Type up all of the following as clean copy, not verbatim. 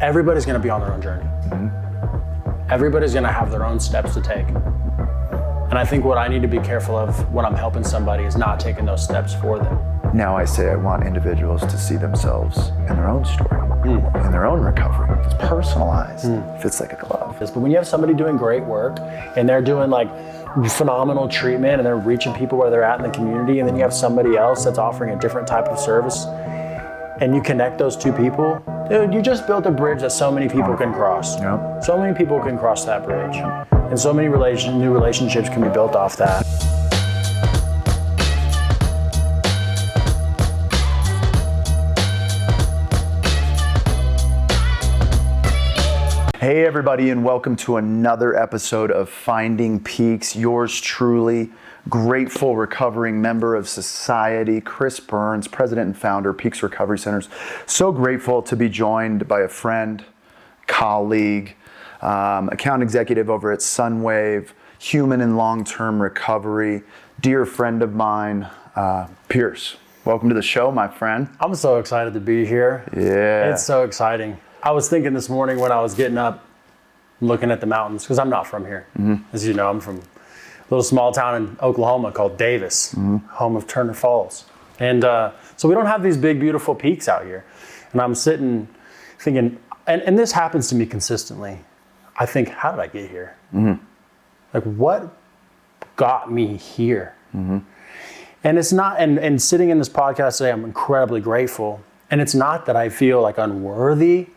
everybody's gonna be on their own journey. Everybody's gonna have their own steps to take. And I think what I need to be careful of when I'm helping somebody is not taking those steps for them. Now I say I want individuals to see themselves in their own story, in their own recovery. It's personalized, fits like a glove. But when you have somebody doing great work and they're doing like phenomenal treatment and they're reaching people where they're at in the community, and then you have somebody else that's offering a different type of service, and you connect those two people, dude, you just built a bridge that so many people can cross. Yep. So many people can cross that bridge. And so many new relationships can be built off that. Hey everybody, and welcome to another episode of Finding Peaks. Yours truly, grateful recovering member of society, Chris Burns, president and founder of Peaks Recovery Centers. So grateful to be joined by a friend, colleague, account executive over at Sunwave, human and long-term recovery, dear friend of mine, Pierce. Welcome to the show, my friend. I'm so excited to be here. Yeah. It's so exciting. I was thinking this morning when I was getting up, looking at the mountains, because I'm not from here. As you know, I'm from a little small town in Oklahoma called Davis, home of Turner Falls. And so we don't have these big, beautiful peaks out here. And I'm sitting thinking, and this happens to me consistently. I think, how did I get here? Like, what got me here? And it's not, and sitting in this podcast today, I'm incredibly grateful. And it's not that I feel like unworthy.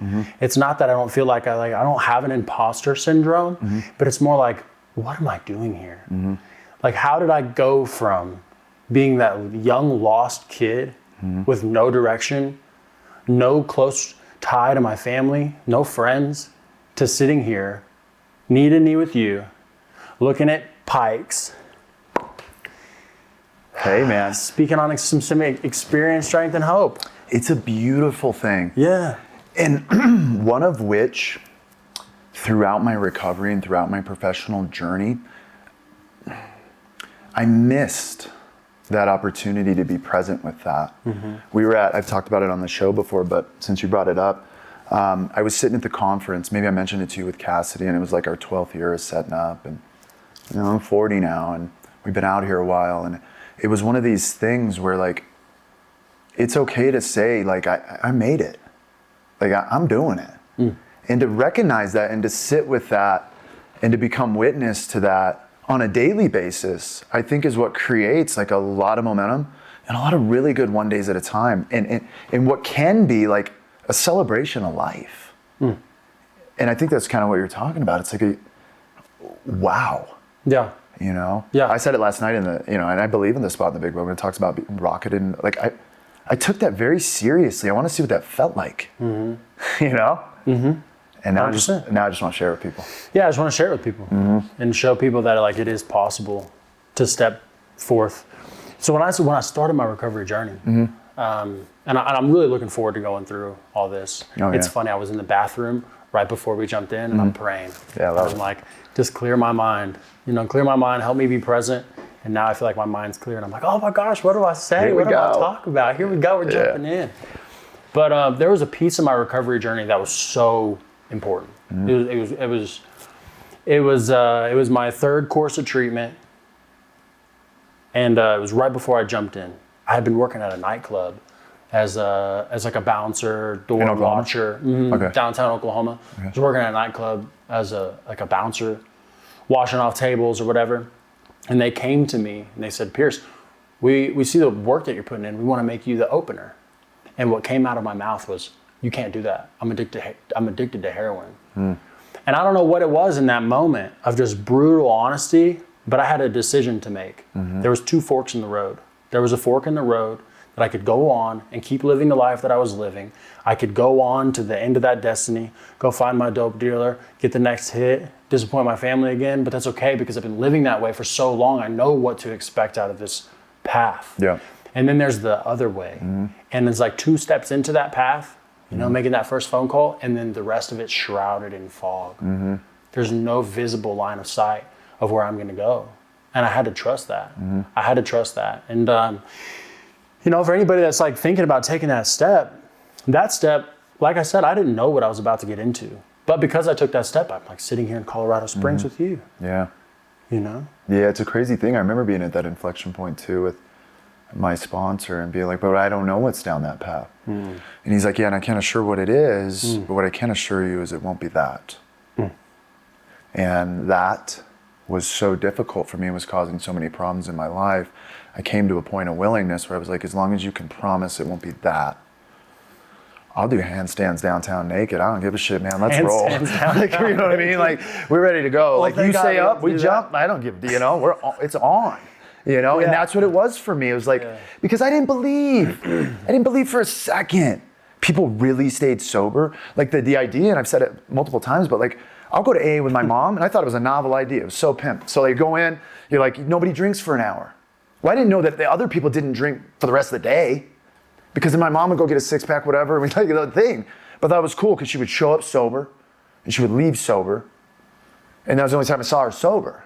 It's not that I don't feel like I don't have an imposter syndrome, but it's more like, what am I doing here? Like, how did I go from being that young lost kid with no direction, no close tie to my family, no friends, to sitting here, knee to knee with you, looking at pikes. Hey man. Speaking on some experience, strength, and hope. It's a beautiful thing. Yeah. And one of which, throughout my recovery and throughout my professional journey, I missed that opportunity to be present with that. I've talked about it on the show before, but since you brought it up, I was sitting at the conference, maybe I mentioned it to you with Cassidy, and it was like our 12th year of setting up, and I'm 40 now, and we've been out here a while, and it was one of these things where like, it's okay to say like, I made it. Like I'm doing it. And to recognize that and to sit with that and to become witness to that on a daily basis, I think is what creates like a lot of momentum and a lot of really good one days at a time. And what can be like a celebration of life. And I think that's kind of what you're talking about. It's like wow. Yeah. You know? Yeah. I said it last night and I believe in the spot in the big book when it talks about being rocketed. Like I took that very seriously. I want to see what that felt like, you know? And now I just want to share it with people. Yeah, I just want to share it with people and show people that like it is possible to step forth. So when I started my recovery journey, and I'm really looking forward to going through all this. It's funny, I was in the bathroom right before we jumped in and I'm praying. Yeah, I was like, just clear my mind, help me be present. And now I feel like my mind's clear and I'm like, oh my gosh, what do I say? What do I talk about? Here we go, we're jumping in. But there was a piece of my recovery journey that was so important. It was my third course of treatment. And it was right before I jumped in. I had been working at a nightclub as like a bouncer, door watcher, downtown Oklahoma. I was working at a nightclub as a bouncer, washing off tables or whatever. And they came to me and they said, Pierce, we see the work that you're putting in. We want to make you the opener. And what came out of my mouth was, you can't do that. I'm addicted to heroin. And I don't know what it was in that moment of just brutal honesty, but I had a decision to make. There was two forks in the road. There was a fork in the road that I could go on and keep living the life that I was living. I could go on to the end of that destiny, go find my dope dealer, get the next hit, disappoint my family again, but that's okay because I've been living that way for so long. I know what to expect out of this path. Yeah. And then there's the other way. And it's like 2 steps into that path, making that first phone call, and then the rest of it's shrouded in fog. There's no visible line of sight of where I'm going to go. And I had to trust that. I had to trust that. And, for anybody that's like thinking about taking that step like I said, I didn't know what I was about to get into. But because I took that step, I'm like sitting here in Colorado Springs with you. Yeah. You know? Yeah, it's a crazy thing. I remember being at that inflection point too with my sponsor and being like, but I don't know what's down that path. And he's like, yeah, and I can't assure what it is, but what I can assure you is it won't be that. And that was so difficult for me. It was causing so many problems in my life. I came to a point of willingness where I was like, as long as you can promise it won't be that, I'll do handstands downtown naked. I don't give a shit, man. Let's roll. Like, you know what I mean? Like, we're ready to go. Well, like, you say up, we jump. I don't give, you know, it's on. You know, and that's what it was for me. It was like, because I didn't believe. I didn't believe for a second. People really stayed sober. Like the idea, and I've said it multiple times, but like, I'll go to AA with my mom, and I thought it was a novel idea. It was so pimp. So you go in, you're like, nobody drinks for an hour. Well, I didn't know that the other people didn't drink for the rest of the day. Because then my mom would go get a six pack, whatever, and we'd like the thing. But that was cool because she would show up sober and she would leave sober. And that was the only time I saw her sober.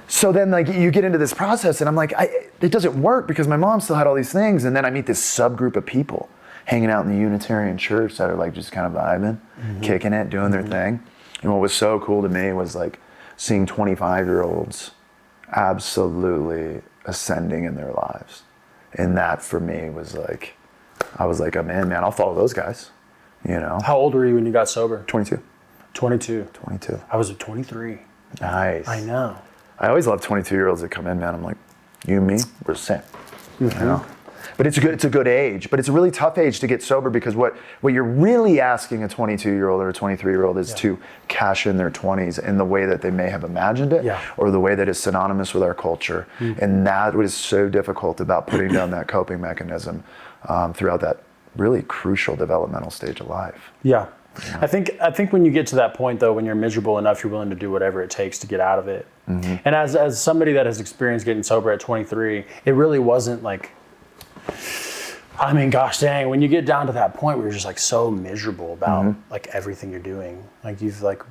So then like you get into this process and I'm like, it doesn't work because my mom still had all these things. And then I meet this subgroup of people hanging out in the Unitarian church that are like just kind of vibing, kicking it, doing their thing. And what was so cool to me was like seeing 25-year-olds absolutely ascending in their lives. And that for me was like, I was like, I'm in, man. I'll follow those guys, you know. How old were you when you got sober? 22. 22. I was at 23. Nice. I know. I always love 22-year-olds that come in, man. I'm like, you and me, we're the same, you know. But it's a good age, but it's a really tough age to get sober because what you're really asking a 22-year-old or a 23-year-old is to cash in their 20s in the way that they may have imagined it or the way that is synonymous with our culture. And that was so difficult about putting down that coping mechanism throughout that really crucial developmental stage of life. Yeah. I think when you get to that point though, when you're miserable enough, you're willing to do whatever it takes to get out of it. And as somebody that has experienced getting sober at 23, it really wasn't like, I mean, gosh dang, when you get down to that point where you're just like so miserable about like everything you're doing, like you've like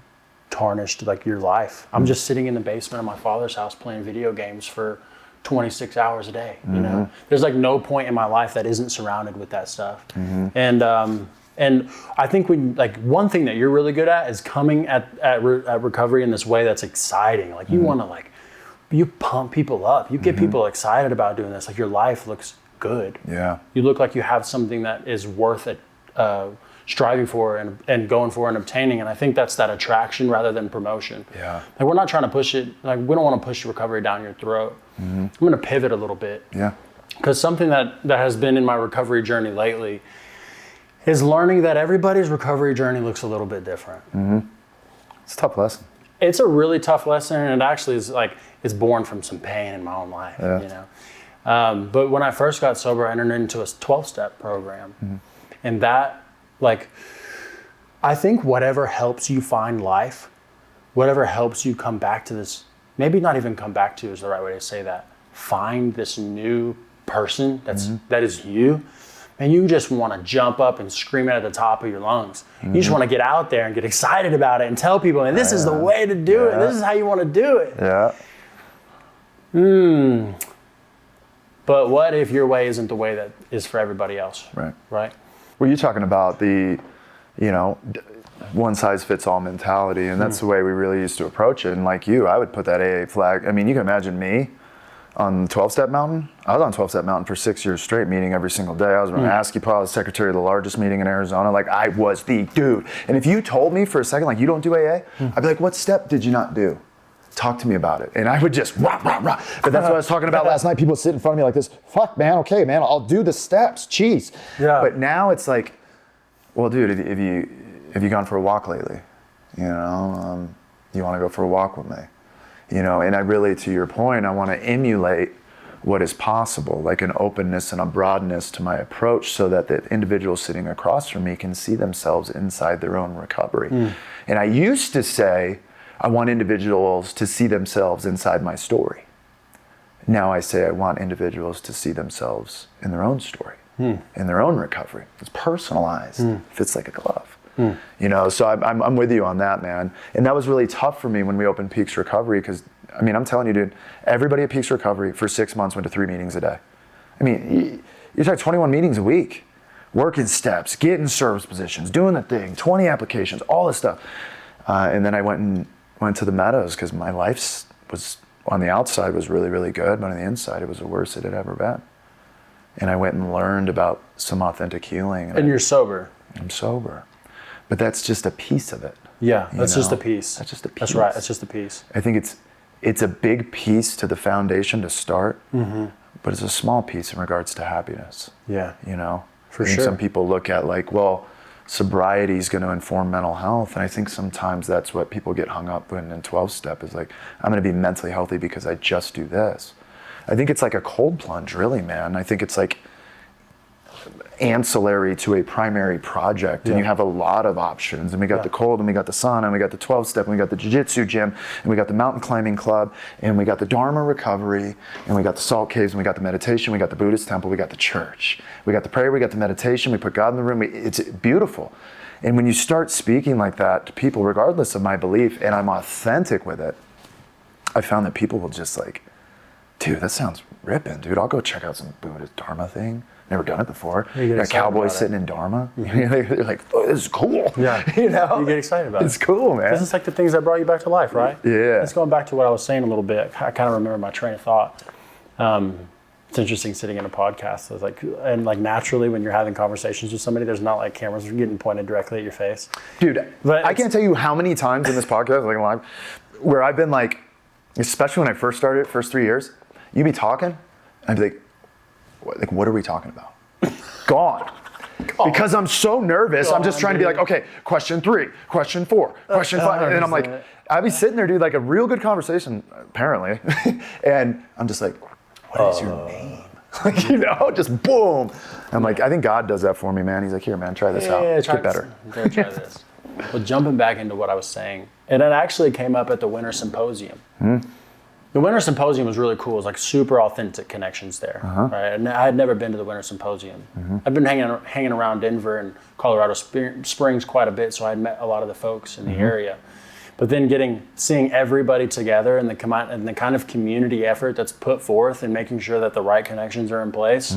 tarnished like your life. I'm just sitting in the basement of my father's house playing video games for 26 hours a day, you know? There's like no point in my life that isn't surrounded with that stuff. And I think when like one thing that you're really good at is coming at recovery in this way that's exciting. Like you want to like, you pump people up, you get people excited about doing this. Like your life looks good. Yeah. You look like you have something that is worth it, striving for and going for and obtaining. And I think that's that attraction rather than promotion. Yeah. Like we're not trying to push it, like we don't want to push recovery down your throat. I'm going to pivot a little bit. Yeah. Because something that has been in my recovery journey lately is learning that everybody's recovery journey looks a little bit different. It's a tough lesson. It's a really tough lesson, and it actually is like, it's born from some pain in my own life, you know? But when I first got sober, I entered into a 12-step program. And that, like, I think whatever helps you find life, whatever helps you come back to this, maybe not even come back to is the right way to say that, find this new person that is you, and you just want to jump up and scream it at the top of your lungs. You just want to get out there and get excited about it and tell people, and this is the way to do it. This is how you want to do it. But what if your way isn't the way that is for everybody else? Right. Well, you're talking about the, you know, one size fits all mentality, and that's the way we really used to approach it. And like you, I would put that AA flag. I mean, you can imagine me on 12-Step Mountain. I was on 12-Step Mountain for 6 years straight, meeting every single day. I was running ASCII, I was secretary of the largest meeting in Arizona. Like, I was the dude. And if you told me for a second, like, you don't do AA, I'd be like, what step did you not do? Talk to me about it. And I would just rah, rah, rah. But that's what I was talking about last night. People sit in front of me like this. Fuck, man. Okay, man. I'll do the steps. Jeez. Yeah. But now it's like, well, dude, have you gone for a walk lately? You know, you want to go for a walk with me? You know, and I really, to your point, I want to emulate what is possible, like an openness and a broadness to my approach so that the individual sitting across from me can see themselves inside their own recovery. And I used to say, I want individuals to see themselves inside my story. Now I say I want individuals to see themselves in their own story, in their own recovery. It's personalized, fits like a glove. You know, so I'm with you on that, man. And that was really tough for me when we opened Peaks Recovery because, I mean, I'm telling you, dude, everybody at Peaks Recovery for 6 months went to 3 meetings a day. I mean, you're talking 21 meetings a week. working steps, getting service positions, doing the thing, 20 applications, all this stuff. And then I went to the Meadows because my life was on the outside was really, really good, but on the inside it was the worst it had ever been. And I went and learned about some authentic healing. And you're sober. I'm sober. But that's just a piece of it. Yeah, that's just a piece. That's just a piece. That's right, that's just a piece. I think it's a big piece to the foundation to start, but it's a small piece in regards to happiness. Yeah. For sure. Some people look at like, well, sobriety is going to inform mental health. And I think sometimes that's what people get hung up in 12-step is like, I'm going to be mentally healthy because I just do this. I think it's like a cold plunge, really, man. I think it's like ancillary to a primary project, and you have a lot of options. And we got the cold, and we got the sauna, and we got the 12-step, and we got the jiu-jitsu gym, and we got the mountain climbing club, and we got the Dharma recovery, and we got the salt caves, and we got the meditation, we got the Buddhist temple, we got the church, we got the prayer, we got the meditation, we put God in the room. It's beautiful. And when you start speaking like that to people, regardless of my belief, and I'm authentic with it, I found that people will just like, dude, that sounds ripping, dude. I'll go check out some Buddhist Dharma thing. Never done it before. Got cowboys sitting in Dharma. They're like, oh, this is cool. Yeah. You get excited about it. It's cool, man. Because it's like the things that brought you back to life, right? Yeah. It's going back to what I was saying a little bit. I kind of remember my train of thought. It's interesting sitting in a podcast. I was like, and like naturally when you're having conversations with somebody, there's not like cameras getting pointed directly at your face. Dude, but I can't tell you how many times in this podcast, like live, where I've been like, especially when I first started, first 3 years, you'd be talking, and I'd be like, what are we talking about? Gone. Because I'm so nervous, I'm just trying to be like, okay, question 3, question 4, question 5, and then I'm like, I'd be sitting there, dude, like a real good conversation, apparently, and I'm just like, what is your name? Like, just boom. I'm like, I think God does that for me, man. He's like, here, man, try this out. Get better. Try this. Well, jumping back into what I was saying, and it actually came up at the Winter Symposium. The Winter Symposium was really cool. It was like super authentic connections there, right? And I had never been to the Winter Symposium. I've been hanging around Denver and Colorado Springs quite a bit, so I had met a lot of the folks in the area. But then seeing everybody together and the kind of community effort that's put forth and making sure that the right connections are in place.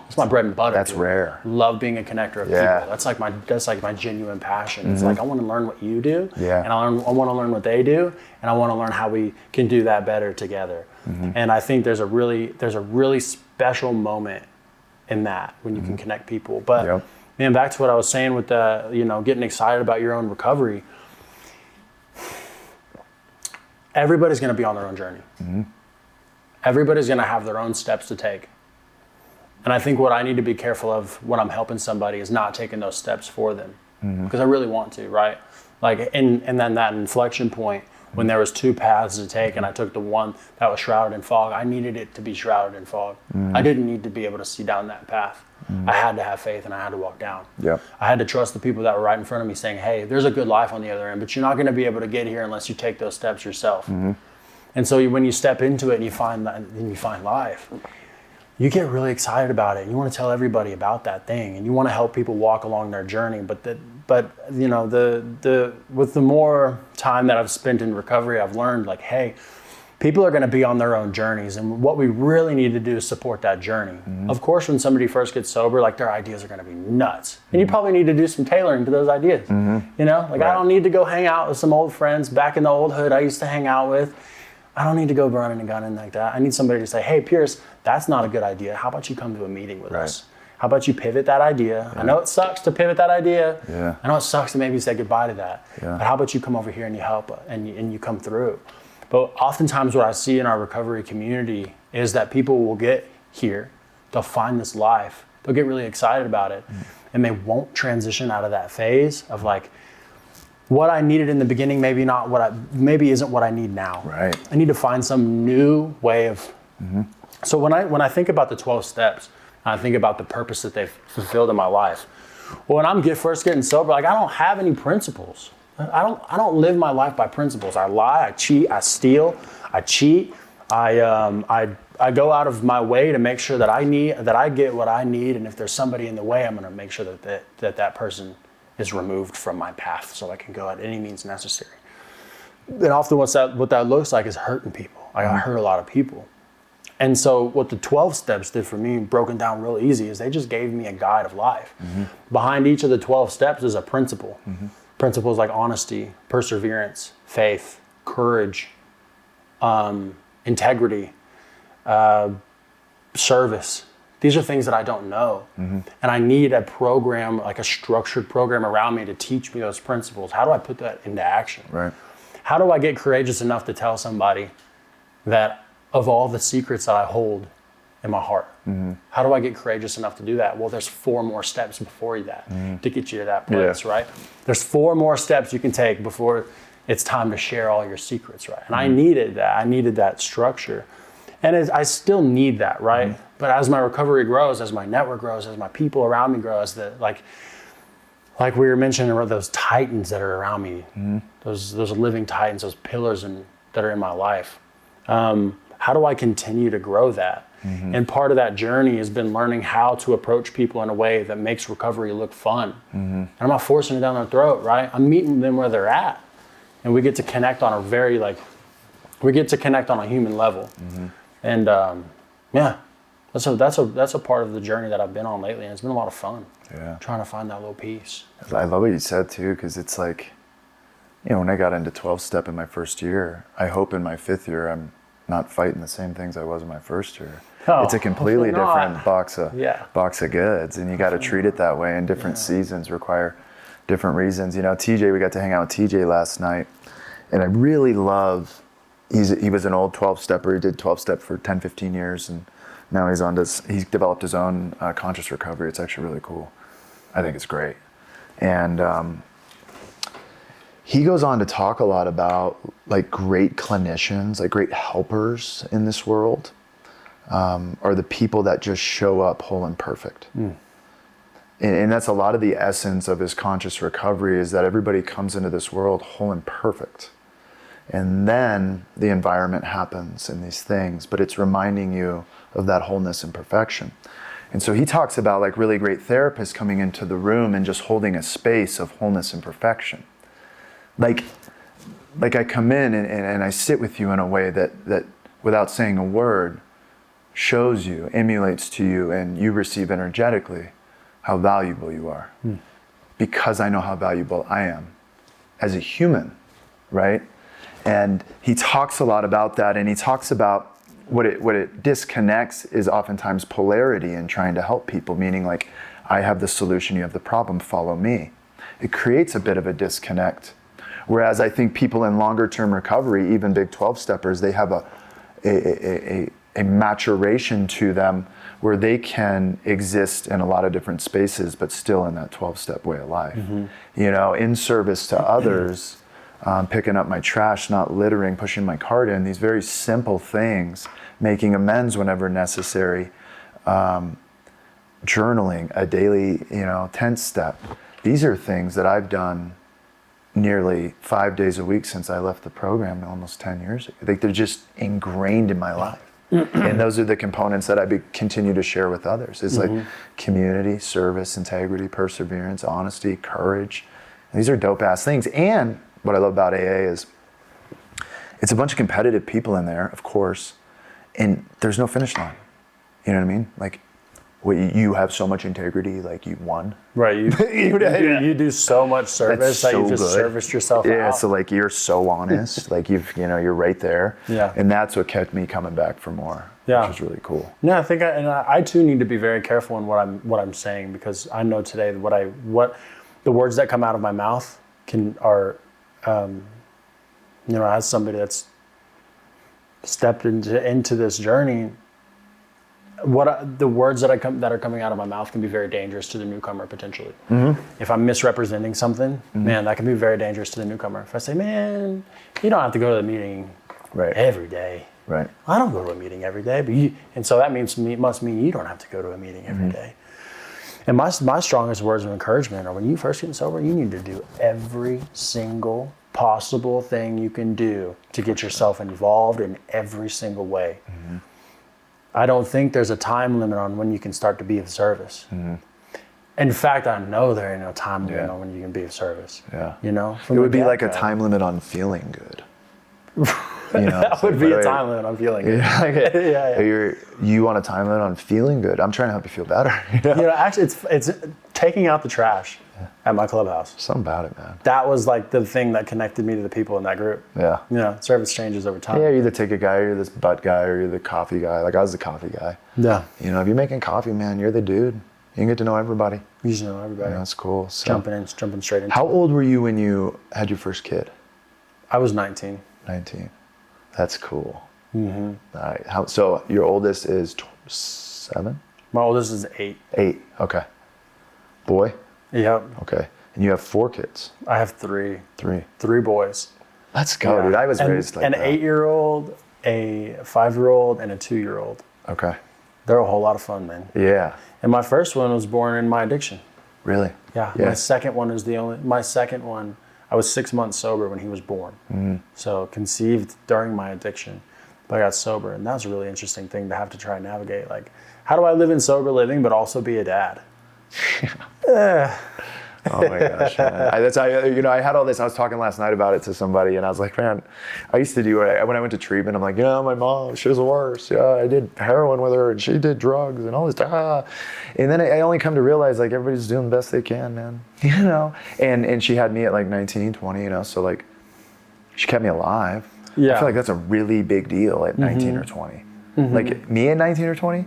It's my bread and butter. That's rare. Love being a connector of people. That's like my genuine passion. It's like I want to learn what you do, and I want to learn what they do, and I want to learn how we can do that better together. And I think there's a really special moment in that when you can connect people. But man, back to what I was saying with the getting excited about your own recovery. Everybody's going to be on their own journey. Everybody's going to have their own steps to take. And I think what I need to be careful of when I'm helping somebody is not taking those steps for them. Because I really want to, right? Like, and then that inflection point when there was 2 paths to take and I took the one that was shrouded in fog, I needed it to be shrouded in fog. I didn't need to be able to see down that path. I had to have faith and I had to walk down. I had to trust the people that were right in front of me saying, hey, there's a good life on the other end, but you're not going to be able to get here unless you take those steps yourself. And so when you step into it and you find life, you get really excited about it. And you want to tell everybody about that thing, and you want to help people walk along their journey. But with the more time that I've spent in recovery, I've learned like, hey, people are going to be on their own journeys, and what we really need to do is support that journey. Of course, when somebody first gets sober, like their ideas are going to be nuts, and you probably need to do some tailoring to those ideas. I don't need to go hang out with some old friends back in the old hood I used to hang out with. I don't need to go running and gunning like that. I need somebody to say, hey, Pierce, that's not a good idea. How about you come to a meeting with us? How about you pivot that idea? I know it sucks to pivot that idea. I know it sucks to maybe say goodbye to that. But how about you come over here and you help and you come through? But oftentimes what I see in our recovery community is that people will get here, they'll find this life, they'll get really excited about it, and they won't transition out of that phase of like, what I needed in the beginning, maybe isn't what I need now. I need to find some new way of. So when I think about the 12 steps, I think about the purpose that they've fulfilled in my life. Well, when I'm first getting sober, like I don't have any principles. I don't live my life by principles. I lie, I cheat, I steal, I cheat. I go out of my way to make sure that I get what I need, and if there's somebody in the way, I'm going to make sure that person is removed from my path so I can go at any means necessary. And often what that looks like is hurting people. I hurt a lot of people. And so what the 12 steps did for me, broken down real easy, is they just gave me a guide of life. Behind each of the 12 steps is a principle. Principles like honesty, perseverance, faith, courage, integrity, service. These are things that I don't know. And I need a program, like a structured program around me to teach me those principles. How do I put that into action? Right. How do I get courageous enough to tell somebody that of all the secrets that I hold in my heart, how do I get courageous enough to do that? Well, there's 4 more steps before that to get you to that place, right? There's 4 more steps you can take before it's time to share all your secrets, right? And I needed that. I needed that structure. And I still need that, right? But as my recovery grows, as my network grows, as my people around me grow, as like we were mentioning, those titans that are around me, those living titans, those pillars that are in my life. How do I continue to grow that? And part of that journey has been learning how to approach people in a way that makes recovery look fun. And I'm not forcing it down their throat, right? I'm meeting them where they're at. And we get to connect on a human level. And that's a part of the journey that I've been on lately. And it's been a lot of fun. Yeah. Trying to find that little piece. I love what you said too, because it's like, when I got into 12-step in my first year, I hope in my 5th year I'm not fighting the same things I was in my first year. Oh, it's a completely different box of goods, and you got to treat it that way. And different seasons require different reasons. TJ, we got to hang out with TJ last night, and I really love. He was an old 12-stepper. He did 12-step for 10, 15 years, and now he's developed his own conscious recovery. It's actually really cool. I think it's great, and he goes on to talk a lot about like great clinicians, like great helpers in this world, are the people that just show up whole and perfect. And that's a lot of the essence of his conscious recovery, is that everybody comes into this world whole and perfect. And then the environment happens and these things, but it's reminding you of that wholeness and perfection. And so he talks about like really great therapists coming into the room and just holding a space of wholeness and perfection. Like I come in and I sit with you in a way that without saying a word shows you, emulates to you, and you receive energetically how valuable you are. Because I know how valuable I am as a human, right? And he talks a lot about that, and he talks about what it disconnects is oftentimes polarity in trying to help people, meaning like, I have the solution, you have the problem, follow me. It creates a bit of a disconnect. Whereas I think people in longer term recovery, even big 12-steppers, they have a maturation to them where they can exist in a lot of different spaces, but still in that 12-step way of life. In service to others, picking up my trash, not littering, pushing my cart in, these very simple things, making amends whenever necessary, journaling, a daily, 10th step. These are things that I've done nearly 5 days a week since I left the program almost 10 years ago. Like, they're just ingrained in my life. And those are the components that I continue to share with others. It's like community, service, integrity, perseverance, honesty, courage. And these are dope ass things. And what I love about AA is it's a bunch of competitive people in there, of course, and there's no finish line. You know what I mean? Like, you have so much integrity, like you won. Right, you do so much service that you just serviced yourself out. Yeah, so like you're so honest, like you're right there. Yeah. And that's what kept me coming back for more. Yeah. Which is really cool. Yeah, I think I too need to be very careful in what I'm saying, because I know today what the words that come out of my mouth are as somebody that's stepped into this journey, the words that are coming out of my mouth can be very dangerous to the newcomer potentially. If I'm misrepresenting something, man, that can be very dangerous to the newcomer. If I say, man, you don't have to go to the meeting every day. Right. I don't go to a meeting every day, and so that must mean you don't have to go to a meeting every day. And my strongest words of encouragement are, when you first get sober, you need to do every single possible thing you can do to get yourself involved in every single way. I don't think there's a time limit on when you can start to be of service. In fact, I know there ain't no time limit on when you can be of service. Yeah. It would be like a time limit on feeling good. That would be a time limit on feeling good. You want a time limit on feeling good? I'm trying to help you feel better. Actually, it's taking out the trash at my clubhouse. Something about it, man. That was like the thing that connected me to the people in that group. Yeah. Service changes over time. Yeah, you're the ticket guy, you're this butt guy, or you're the coffee guy. Like I was the coffee guy. Yeah. If you're making coffee, man, you're the dude. You can get to know everybody. You just know everybody. That's cool. So, jumping straight into how old were you when you had your first kid? I was 19. 19. That's cool. Mm-hmm. All right. So your oldest is 7? My oldest is 8. 8. Okay. Boy? Yep. Okay. And you have 4 kids? I have 3. 3. 3 boys. Let's go, dude. I was raised like an that. 8-year-old, a 5-year-old, and a 2-year-old. Okay. They're a whole lot of fun, man. Yeah. And my first one was born in my addiction. Really? Yeah. My second one is my second one, I was 6 months sober when he was born. Mm-hmm. So conceived during my addiction, but I got sober. And that was a really interesting thing to have to try and navigate. Like, how do I live in sober living, but also be a dad? Oh my gosh, man. I had all this. I was talking last night about it to somebody, and I was like, man, I used to do it when I went to treatment. I'm like, my mom, she was the worst. Yeah, I did heroin with her, and she did drugs and all this. And then I only come to realize, like, everybody's doing the best they can, man. And she had me at like 19, 20. So like, she kept me alive. Yeah. I feel like that's a really big deal at 19 or 20. Mm-hmm. Like me at 19 or 20,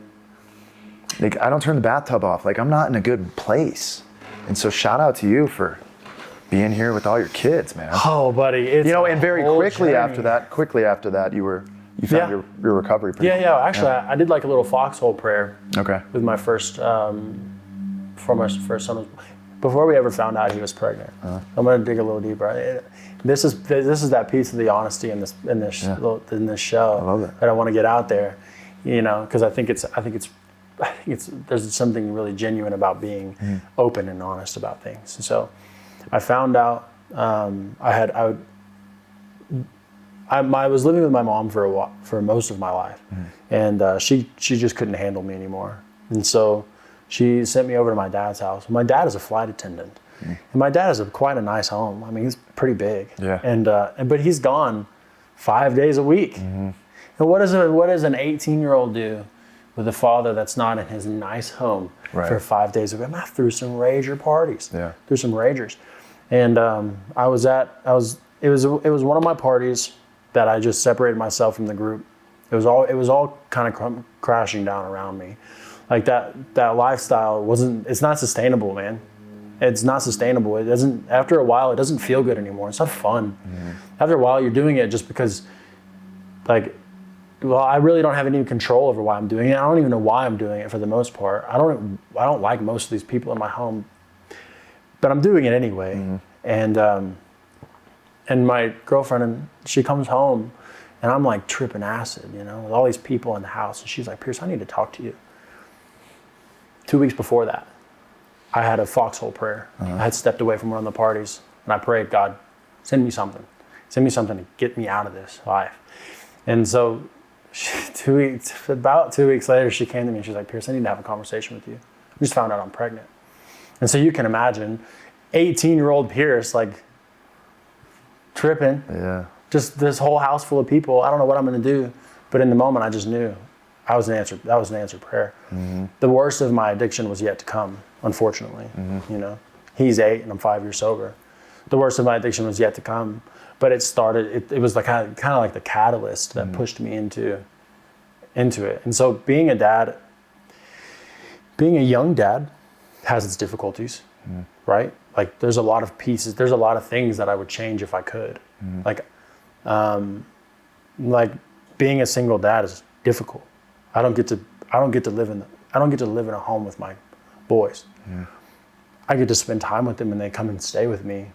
like I don't turn the bathtub off. Like I'm not in a good place. And so shout out to you for being here with all your kids, man. Oh, buddy. It's and very quickly after that, you found your recovery pretty quickly. Actually, I did like a little foxhole prayer. Okay. With my first, before my first son was, before we ever found out he was pregnant. I'm going to dig a little deeper. This is that piece of the honesty in this show. I love it. That I want to get out there, because I think there's something really genuine about being open and honest about things. And so I found out I was living with my mom for most of my life, and she just couldn't handle me anymore. And so she sent me over to my dad's house. My dad is a flight attendant, and my dad has quite a nice home. I mean, he's pretty big, but he's gone 5 days a week. And what does an 18-year-old do with a father that's not in his nice home for 5 days a week? I threw some rager parties. Threw some ragers. And it was one of my parties that I just separated myself from the group. It was all kind of crashing down around me. Like that lifestyle it's not sustainable, man. It's not sustainable. After a while, it doesn't feel good anymore. It's not fun. After a while, you're doing it just because, I really don't have any control over why I'm doing it. I don't even know why I'm doing it for the most part. I don't like most of these people in my home, but I'm doing it anyway. And my girlfriend, she comes home, and I'm like tripping acid, with all these people in the house. And she's like, Pierce, I need to talk to you. 2 weeks before that, I had a foxhole prayer. I had stepped away from one of the parties, and I prayed, God, send me something to get me out of this life. And so about 2 weeks later, she came to me and she's like, Pierce, I need to have a conversation with you. I just found out I'm pregnant. And so you can imagine 18-year-old Pierce, like tripping. Yeah. Just this whole house full of people. I don't know what I'm going to do. But in the moment, I just knew that was an answered prayer. The worst of my addiction was yet to come, unfortunately. He's 8 and I'm 5 years sober. The worst of my addiction was yet to come. But it started, it was like kind of like the catalyst that pushed me into it. And so being a young dad has its difficulties, right? Like there's a lot of pieces, there's a lot of things that I would change if I could. Like being a single dad is difficult. I don't get to live in a home with my boys. I get to spend time with them and they come and stay with me.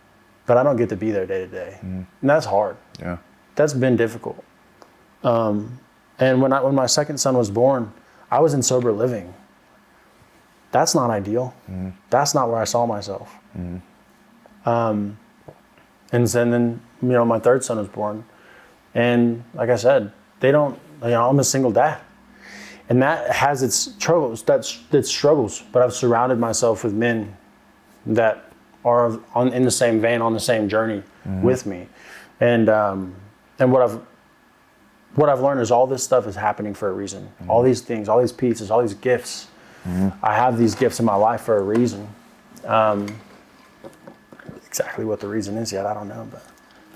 But I don't get to be there day to day. And that's hard. Yeah. That's been difficult. And when my second son was born, I was in sober living. That's not ideal. That's not where I saw myself. And then my third son was born. And like I said, I'm a single dad. And that has its struggles, but I've surrounded myself with men that are in the same vein, on the same journey with me. And what what I've learned is all this stuff is happening for a reason. All these things, all these pieces, all these gifts. I have these gifts in my life for a reason. Exactly what the reason is yet, I don't know. But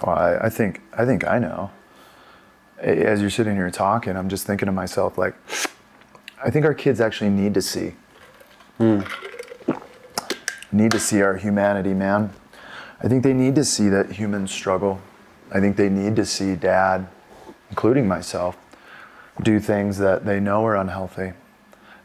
well, I think I know. As you're sitting here talking, I'm just thinking to myself, like, I think our kids actually need to see. Need to see our humanity, man. I think they need to see that humans struggle. I think they need to see dad, including myself, do things that they know are unhealthy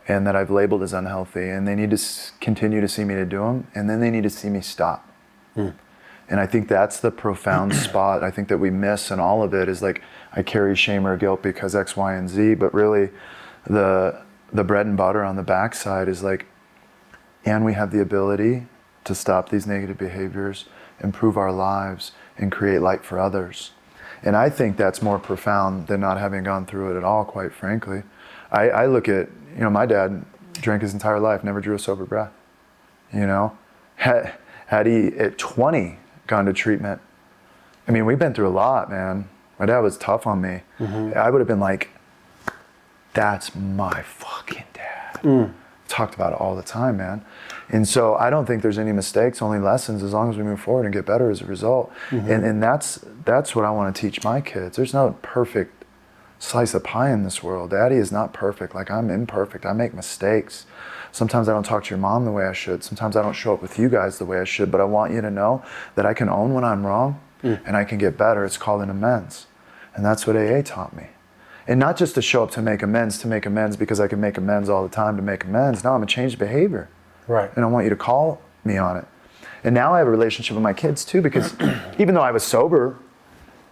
and that I've labeled as unhealthy, and they need to continue to see me to do them, and then they need to see me stop. And I think that's the profound spot I think that we miss in all of it, is like, I carry shame or guilt because X, Y, and Z, but really the bread and butter on the backside is like, and we have the ability to stop these negative behaviors, improve our lives, and create light for others. And I think that's more profound than not having gone through it at all, quite frankly. I look at, my dad drank his entire life, never drew a sober breath. Had he at 20 gone to treatment, I mean, we've been through a lot, man. My dad was tough on me. I would have been like, that's my fucking dad. Talked about it all the time, man. And so I don't think there's any mistakes, only lessons, as long as we move forward and get better as a result. And that's what I want to teach my kids. There's no perfect slice of pie in this world. Daddy is not perfect. Like, I'm imperfect. I make mistakes. Sometimes I don't talk to your mom the way I should. Sometimes I don't show up with you guys the way I should. But I want you to know that I can own when I'm wrong and I can get better. It's called an amends. And that's what AA taught me. And not just to show up to make amends because I can make amends all the time to make amends. No, I'm a changed behavior. Right. And I want you to call me on it. And now I have a relationship with my kids too, because even though I was sober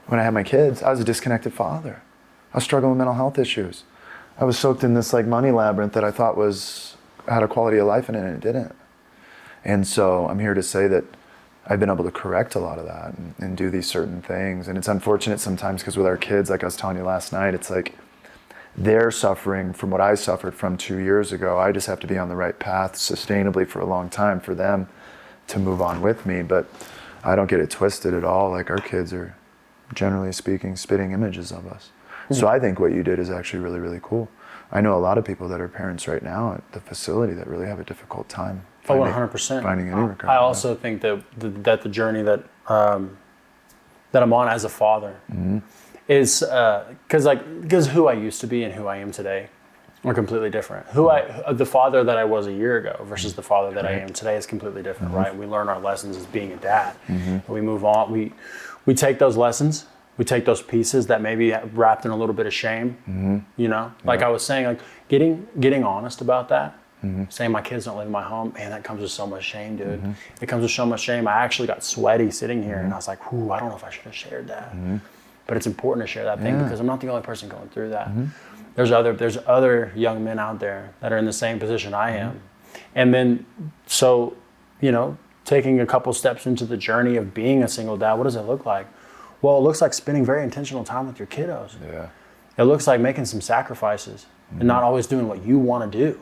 when I had my kids, I was a disconnected father. I was struggling with mental health issues. I was soaked in this like money labyrinth that I thought had a quality of life in it, and it didn't. And so I'm here to say that I've been able to correct a lot of that and do these certain things. And it's unfortunate sometimes because with our kids, like I was telling you last night, it's like they're suffering from what I suffered from 2 years ago. I just have to be on the right path sustainably for a long time for them to move on with me. But I don't get it twisted at all. Like, our kids are, generally speaking, spitting images of us. So I think what you did is actually really, really cool. I know a lot of people that are parents right now at the facility that really have a difficult time finding, 100%. Finding any recovery. I also think that the journey that I'm on as a father is because who I used to be and who I am today are completely different. The father that I was a year ago versus the father that I am today is completely different, right? We learn our lessons as being a dad. And we move on. We take those lessons. We take those pieces that maybe wrapped in a little bit of shame, Like I was saying, like getting honest about that, saying my kids don't live in my home, man, that comes with so much shame, dude. It comes with so much shame. I actually got sweaty sitting here, and I was like, I don't know if I should have shared that. But it's important to share that thing because I'm not the only person going through that. There's other young men out there that are in the same position I am. And then, so, taking a couple steps into the journey of being a single dad, what does it look like? Well, it looks like spending very intentional time with your kiddos. Yeah. It looks like making some sacrifices and not always doing what you want to do.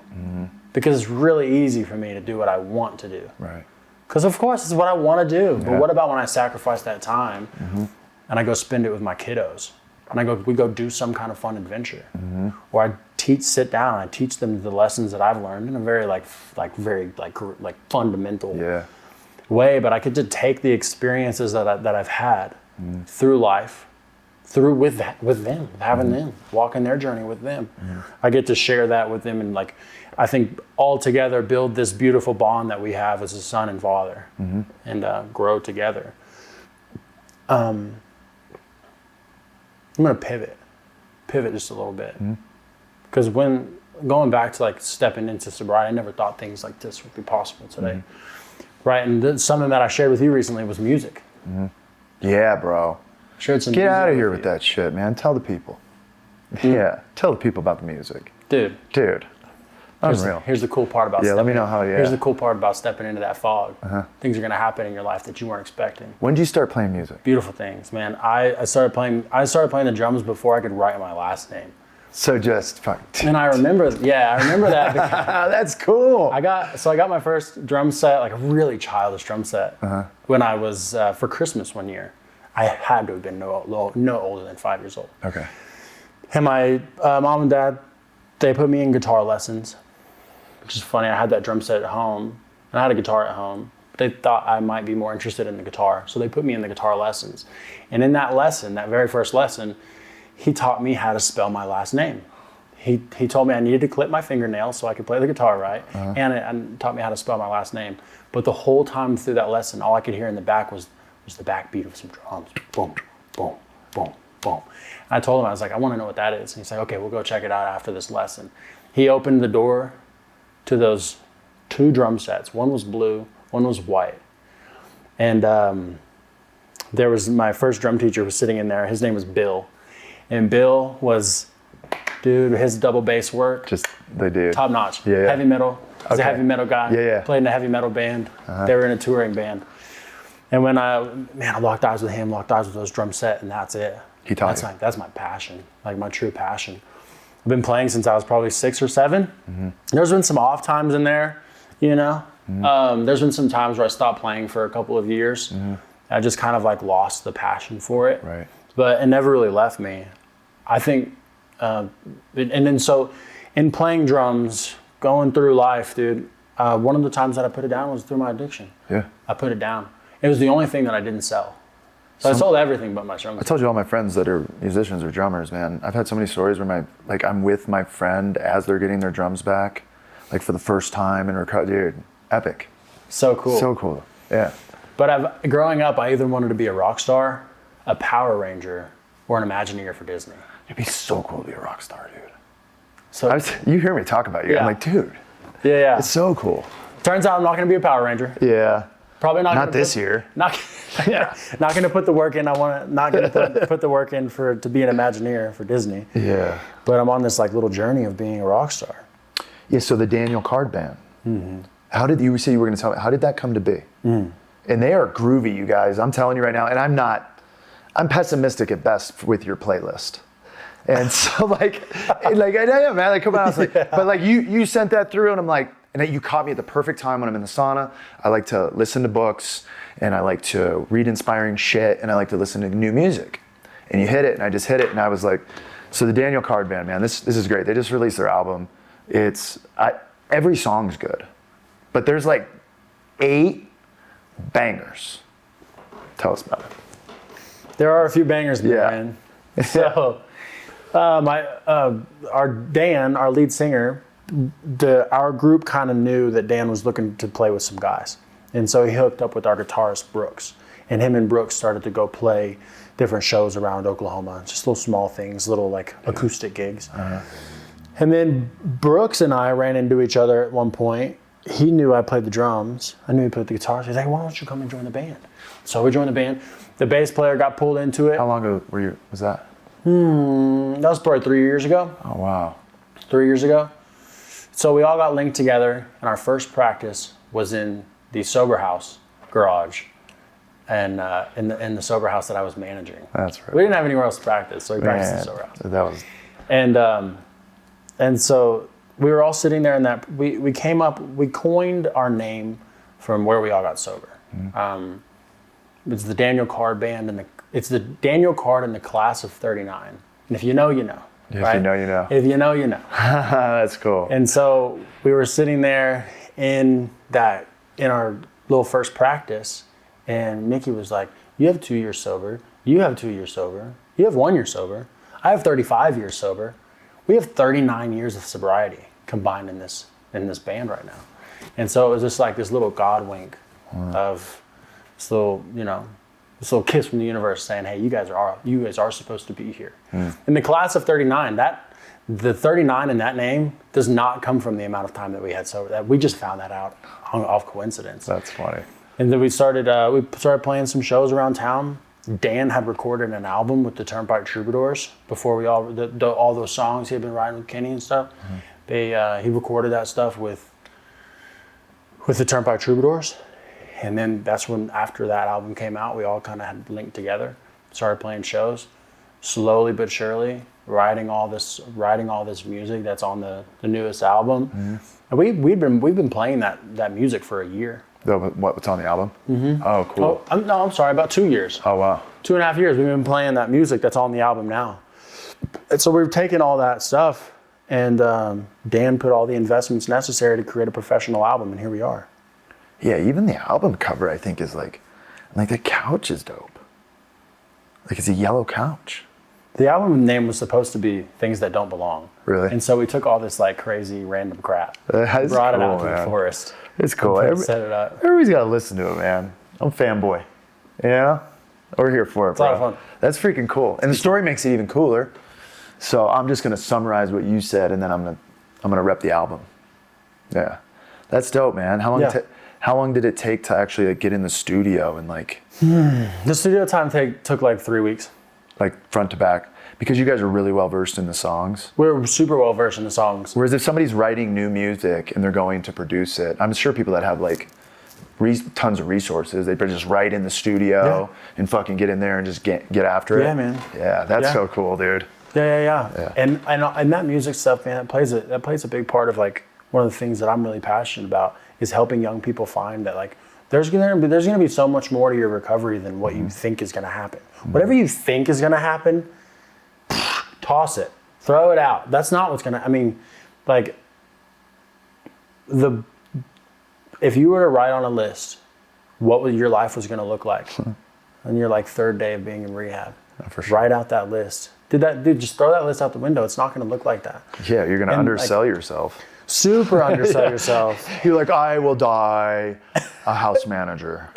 Because it's really easy for me to do what I want to do. Right. Because of course it's what I want to do. Yeah. But what about when I sacrifice that time and I go spend it with my kiddos? And we go do some kind of fun adventure. Or I sit down and I teach them the lessons that I've learned in a very very fundamental way. But I get to take the experiences that I've had through life, with them, having them, walking their journey with them. I get to share that with them, and I think all together build this beautiful bond that we have as a son and father, and grow together. I'm gonna pivot just a little bit, because when going back to stepping into sobriety, I never thought things like this would be possible today, right? And something that I shared with you recently was music. Yeah, bro. Shared some Get music out of here with that shit, man. Tell the people. Yeah, tell the people about the music. Dude. Unreal. Here's the cool part about let me know how, Here's the cool part about stepping into that fog. Things are going to happen in your life that you weren't expecting. When did you start playing music? Beautiful things, man. I started playing the drums before I could write my last name. So just fuck. And I remember that. That's cool. I got my first drum set, like a really childish drum set, when I was for Christmas one year. I had to have been no older than 5 years old. Okay. And my mom and dad, they put me in guitar lessons, which is funny. I had that drum set at home, and I had a guitar at home. They thought I might be more interested in the guitar, so they put me in the guitar lessons. And in that lesson, that very first lesson, he taught me how to spell my last name. He told me I needed to clip my fingernails so I could play the guitar right, and taught me how to spell my last name. But the whole time through that lesson, all I could hear in the back was the backbeat of some drums. Boom, boom, boom, boom. And I told him, I was like, I want to know what that is. And he's like, okay, we'll go check it out after this lesson. He opened the door to those 2 drum sets. One was blue, one was white. And there was my first drum teacher was sitting in there. His name was Bill. And Bill was, dude, his double bass work. Just the dude. Top notch. Yeah. Heavy metal. He's a heavy metal guy. Yeah. Played in a heavy metal band. They were in a touring band. And when I locked eyes with him, locked eyes with those drum set, and that's it. He taught you. That's my passion, like my true passion. I've been playing since I was probably 6 or 7. Mm-hmm. There's been some off times in there, you know. Mm-hmm. There's been some times where I stopped playing for a couple of years. Mm-hmm. I just kind of like lost the passion for it. Right. But it never really left me. I think, and then so in playing drums, going through life, dude, one of the times that I put it down was through my addiction. Yeah. I put it down. It was the only thing that I didn't sell. So I sold everything but my drums. I told you all my friends that are musicians or drummers, man. I've had so many stories where I'm with my friend as they're getting their drums back, like for the first time, and dude, epic. So cool. So cool. Yeah. But growing up, I either wanted to be a rock star, a Power Ranger, or an Imagineer for Disney. It'd be so cool to be a rock star, dude. So you hear me talk about you. Yeah. I'm like, dude. Yeah. It's so cool. Turns out I'm not going to be a Power Ranger. Yeah. Probably not this year. Not going to put the work in. Not going to put the work in to be an Imagineer for Disney. Yeah. But I'm on this like little journey of being a rock star. Yeah. So the Daniel Card Band. Mm-hmm. How did you say you were going to tell me? How did that come to be? Mm. And they are groovy, you guys. I'm telling you right now. And I'm pessimistic at best with your playlist. And so I know, man. Like, come on. I was like, but like you sent that through, and I'm like. And you caught me at the perfect time when I'm in the sauna. I like to listen to books, and I like to read inspiring shit, and I like to listen to new music. And you hit it, and I just hit it, and I was like, so the Daniel Card Band, man, this is great. They just released their album. Every song's good, but there's like 8 bangers. Tell us about it. There are a few bangers, man. Yeah. So, our lead singer, our group kind of knew that Dan was looking to play with some guys. And so he hooked up with our guitarist, Brooks. And him and Brooks started to go play different shows around Oklahoma. Just little small things, little like acoustic gigs. Uh-huh. And then Brooks and I ran into each other at one point. He knew I played the drums. I knew he played the guitar. So he's like, why don't you come and join the band? So we joined the band. The bass player got pulled into it. How long ago was that? That was probably 3 years ago. Oh, wow. 3 years ago. So we all got linked together, and our first practice was in the sober house garage, and in the sober house that I was managing. That's right. We didn't have anywhere else to practice, so we practiced in the sober house. That was. And so we were all sitting there, and we coined our name from where we all got sober. Mm-hmm. It's the Daniel Card Band, and it's the Daniel Card in the class of '39. And if you know, you know. If right? you know, you know. If you know, you know. That's cool. And so we were sitting there in our little first practice, and Mickey was like, you have 2 years sober. You have 2 years sober. You have 1 year sober. I have 35 years sober. We have 39 years of sobriety combined in this band right now. And so it was just like this little God wink of this little, this little kiss from the universe saying, hey, you guys are supposed to be here. In the class of 39, the 39 in that name does not come from the amount of time that we had sober. That we just found that out off coincidence. That's funny. And then we started playing some shows around town. Dan had recorded an album with the Turnpike Troubadours before we all those songs he had been writing with Kenny and stuff. Mm-hmm. He recorded that stuff with the Turnpike Troubadours. And then that's when, after that album came out, we all kind of had linked together, started playing shows, slowly but surely, writing all this music that's on the newest album. Mm-hmm. And we've been playing that music for a year. What's on the album? Mm-hmm. Oh, cool. I'm sorry, about 2 years. Oh, wow. 2.5 years we've been playing that music that's on the album now. so we've taken all that stuff, and Dan put all the investments necessary to create a professional album, and here we are. Yeah, even the album cover I think is like the couch is dope. Like it's a yellow couch. The album name was supposed to be Things That Don't Belong. Really? And so we took all this like crazy random crap. That's brought cool, it out to man. the forest. It's cool. Set it up. Everybody's got to listen to it, man. I'm a fanboy. Yeah? We're here for it, It's a lot of fun. That's freaking cool. And the story makes it even cooler. So I'm just going to summarize what you said, and then I'm gonna rep the album. Yeah. That's dope, man. How long did it take to actually like get in the studio and like... The studio time took like 3 weeks. Like front to back? Because you guys are really well versed in the songs. We're super well versed in the songs. Whereas if somebody's writing new music and they're going to produce it, I'm sure people that have like tons of resources, they just write in the studio and fucking get in there and just get after it. Yeah, man. Yeah, that's so cool, dude. Yeah. And that music stuff, man, that plays a big part of like one of the things that I'm really passionate about is helping young people find that like there's gonna be so much more to your recovery than what you think is gonna happen. Whatever you think is gonna happen, toss it, throw it out. That's not what's gonna. I mean, like if you were to write on a list what your life was gonna look like on your like third day of being in rehab, for sure. Write out that list. Dude, just throw that list out the window. It's not gonna look like that. Yeah, you're gonna undersell yourself. Super undersell yourself. You're like, I will die a house manager.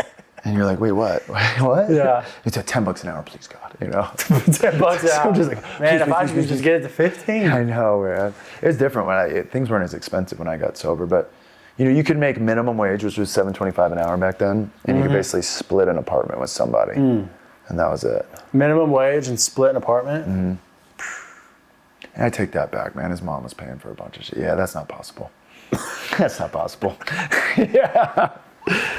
And you're like, wait, what? What? Yeah. It's at $10 an hour, please God. You know? $10 an hour. So I'm just like, man, if I could just get it to 15. I know, man. It's different when things weren't as expensive when I got sober, but you know, you could make minimum wage, which was $7.25 an hour back then, and you could basically split an apartment with somebody, and that was it. Minimum wage and split an apartment. And I take that back, man. His mom was paying for a bunch of shit. Yeah, that's not possible. That's not possible. Yeah.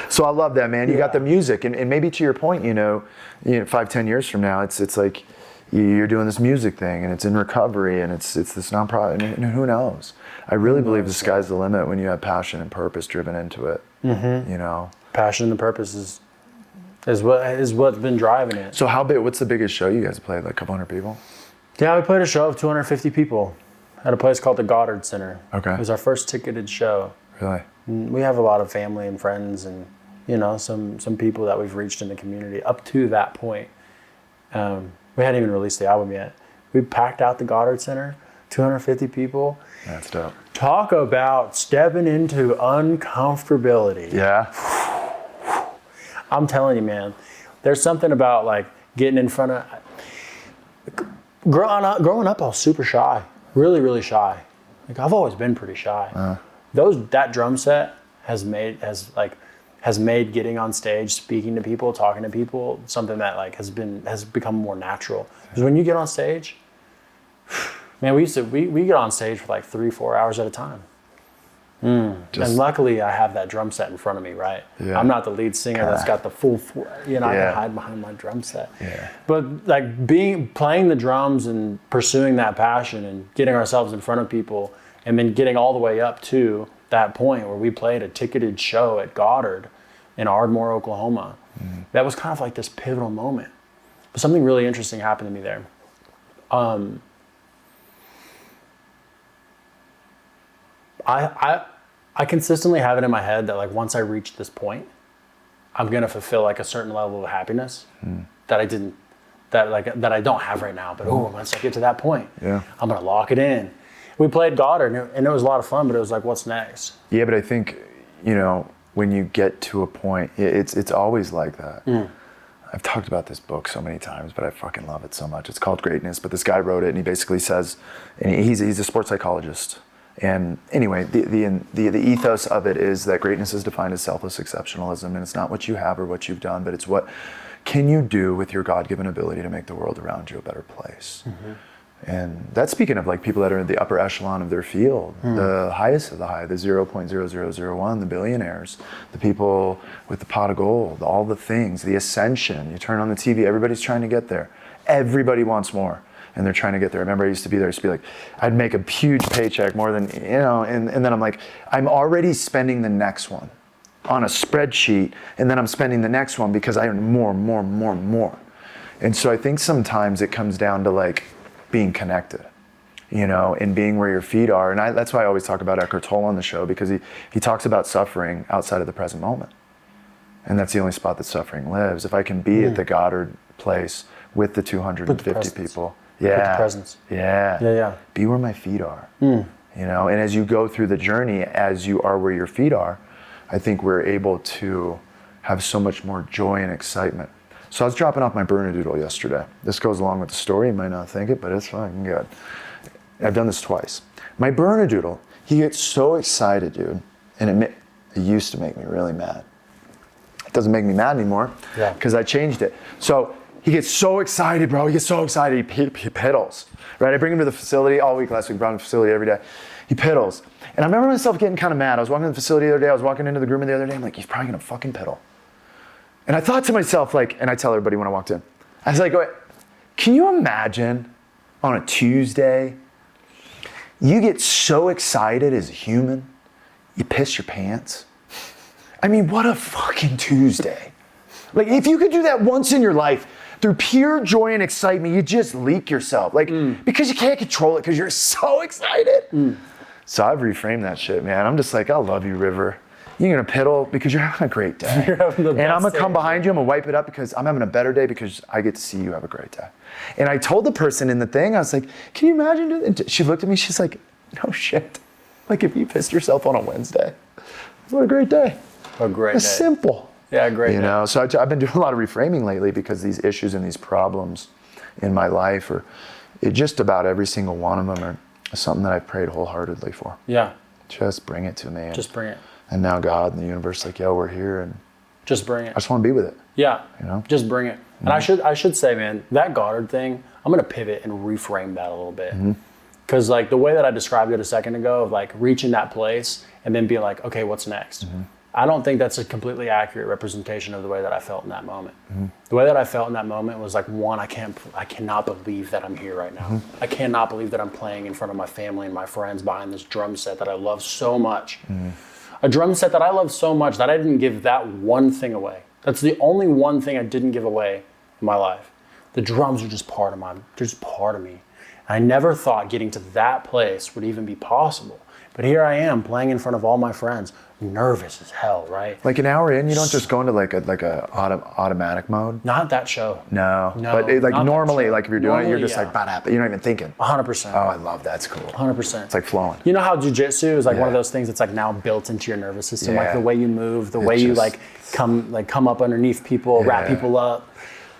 So I love that, man. You got the music, and maybe to your point, you know, 5-10 years from now, it's like you're doing this music thing, and it's in recovery, and it's this nonprofit, and who knows? I really believe the sky's the limit when you have passion and purpose driven into it. Mm-hmm. You know, passion and purpose is what's been driving it. So how big? What's the biggest show you guys played? Like a couple hundred people? Yeah, we played a show of 250 people at a place called the Goddard Center. Okay. It was our first ticketed show. Really? We have a lot of family and friends and, you know, some people that we've reached in the community up to that point. We hadn't even released the album yet. We packed out the Goddard Center, 250 people. That's dope. Talk about stepping into uncomfortability. Yeah. I'm telling you, man, there's something about like getting in front of... Growing up, I was super shy, really, really shy. Like I've always been pretty shy. That drum set has made getting on stage, speaking to people, talking to people, something that like has become more natural. Because when you get on stage, man, we get on stage for like 3-4 hours at a time. And luckily I have that drum set in front of me, right? Yeah. I'm not the lead singer that's got the full, I can hide behind my drum set. Yeah. But like playing the drums and pursuing that passion and getting ourselves in front of people and then getting all the way up to that point where we played a ticketed show at Goddard in Ardmore, Oklahoma. That was kind of like this pivotal moment. But something really interesting happened to me there. I consistently have it in my head that like once I reach this point, I'm gonna fulfill like a certain level of happiness that I don't have right now. But once I get to that point, I'm gonna lock it in. We played Goddard and it was a lot of fun, but it was like, what's next? Yeah, but I think, you know, when you get to a point, it's always like that. I've talked about this book so many times, but I fucking love it so much. It's called Greatness, but this guy wrote it and he basically says, and he's a sports psychologist. And anyway, the ethos of it is that greatness is defined as selfless exceptionalism, and it's not what you have or what you've done, but it's what can you do with your God-given ability to make the world around you a better place. And that's speaking of like people that are in the upper echelon of their field, the highest of the high, the 0.0001, the billionaires, the people with the pot of gold, all the things, the ascension. You turn on the TV, everybody's trying to get there. Everybody wants more. And they're trying to get there. I remember I used to be like, I'd make a huge paycheck, more than, you know, and then I'm like, I'm already spending the next one on a spreadsheet, and then I'm spending the next one because I earn more. And so I think sometimes it comes down to like being connected, you know, and being where your feet are. And that's why I always talk about Eckhart Tolle on the show, because he talks about suffering outside of the present moment. And that's the only spot that suffering lives. If I can be at the Goddard place with the 250 people. Yeah. With the presence. Yeah. Yeah, yeah. Be where my feet are. You know, and as you go through the journey, as you are where your feet are, I think we're able to have so much more joy and excitement. So I was dropping off my Bernedoodle yesterday. This goes along with the story. You might not think it, but it's fucking good. I've done this twice. My Bernedoodle, he gets so excited, dude. And it used to make me really mad. It doesn't make me mad anymore because I changed it. So he gets so excited, bro. He gets so excited. He piddles, right? I bring him to the facility all week last week. Brought him to the facility every day. He piddles. And I remember myself getting kind of mad. I was walking to the facility the other day. I was walking into the groomer the other day. I'm like, he's probably going to fucking piddle. And I thought to myself, like, and I tell everybody when I walked in, I was like, wait, can you imagine on a Tuesday, you get so excited as a human, you piss your pants? I mean, what a fucking Tuesday. Like, if you could do that once in your life, through pure joy and excitement, you just leak yourself. Like, because you can't control it because you're so excited. So I've reframed that shit, man. I'm just like, I love you, River. You're gonna piddle because you're having a great day. You're having the best and I'm gonna come behind you, I'm gonna wipe it up because I'm having a better day because I get to see you have a great day. And I told the person in the thing, I was like, can you imagine? And she looked at me, she's like, no shit. Like if you pissed yourself on a Wednesday, what a great day. A great day. It's simple. Yeah, great day. You know, so I've been doing a lot of reframing lately because these issues and these problems in my life just about every single one of them are something that I've prayed wholeheartedly for. Yeah. Just bring it to me. Just bring it. And now God and the universe, like, yo, we're here, and just bring it. I just want to be with it. Yeah, you know, just bring it. And I should say, man, that Goddard thing, I'm gonna pivot and reframe that a little bit, because like the way that I described it a second ago, of like reaching that place and then being like, okay, what's next? I don't think that's a completely accurate representation of the way that I felt in that moment. The way that I felt in that moment was like, one, I cannot believe that I'm here right now. I cannot believe that I'm playing in front of my family and my friends behind this drum set that I love so much. A drum set that I love so much that I didn't give that one thing away. That's the only one thing I didn't give away in my life. The drums are just part of me. And I never thought getting to that place would even be possible. But here I am playing in front of all my friends, nervous as hell, right? Like an hour in, you don't just go into like a automatic mode? Not that show. No. But normally, like if you're doing it, you're just like, you're not even thinking. 100%. Oh, I love that. It's cool. 100%. It's like flowing. You know how jujitsu is like one of those things that's like now built into your nervous system, like the way you move, the way you like come up underneath people, wrap people up.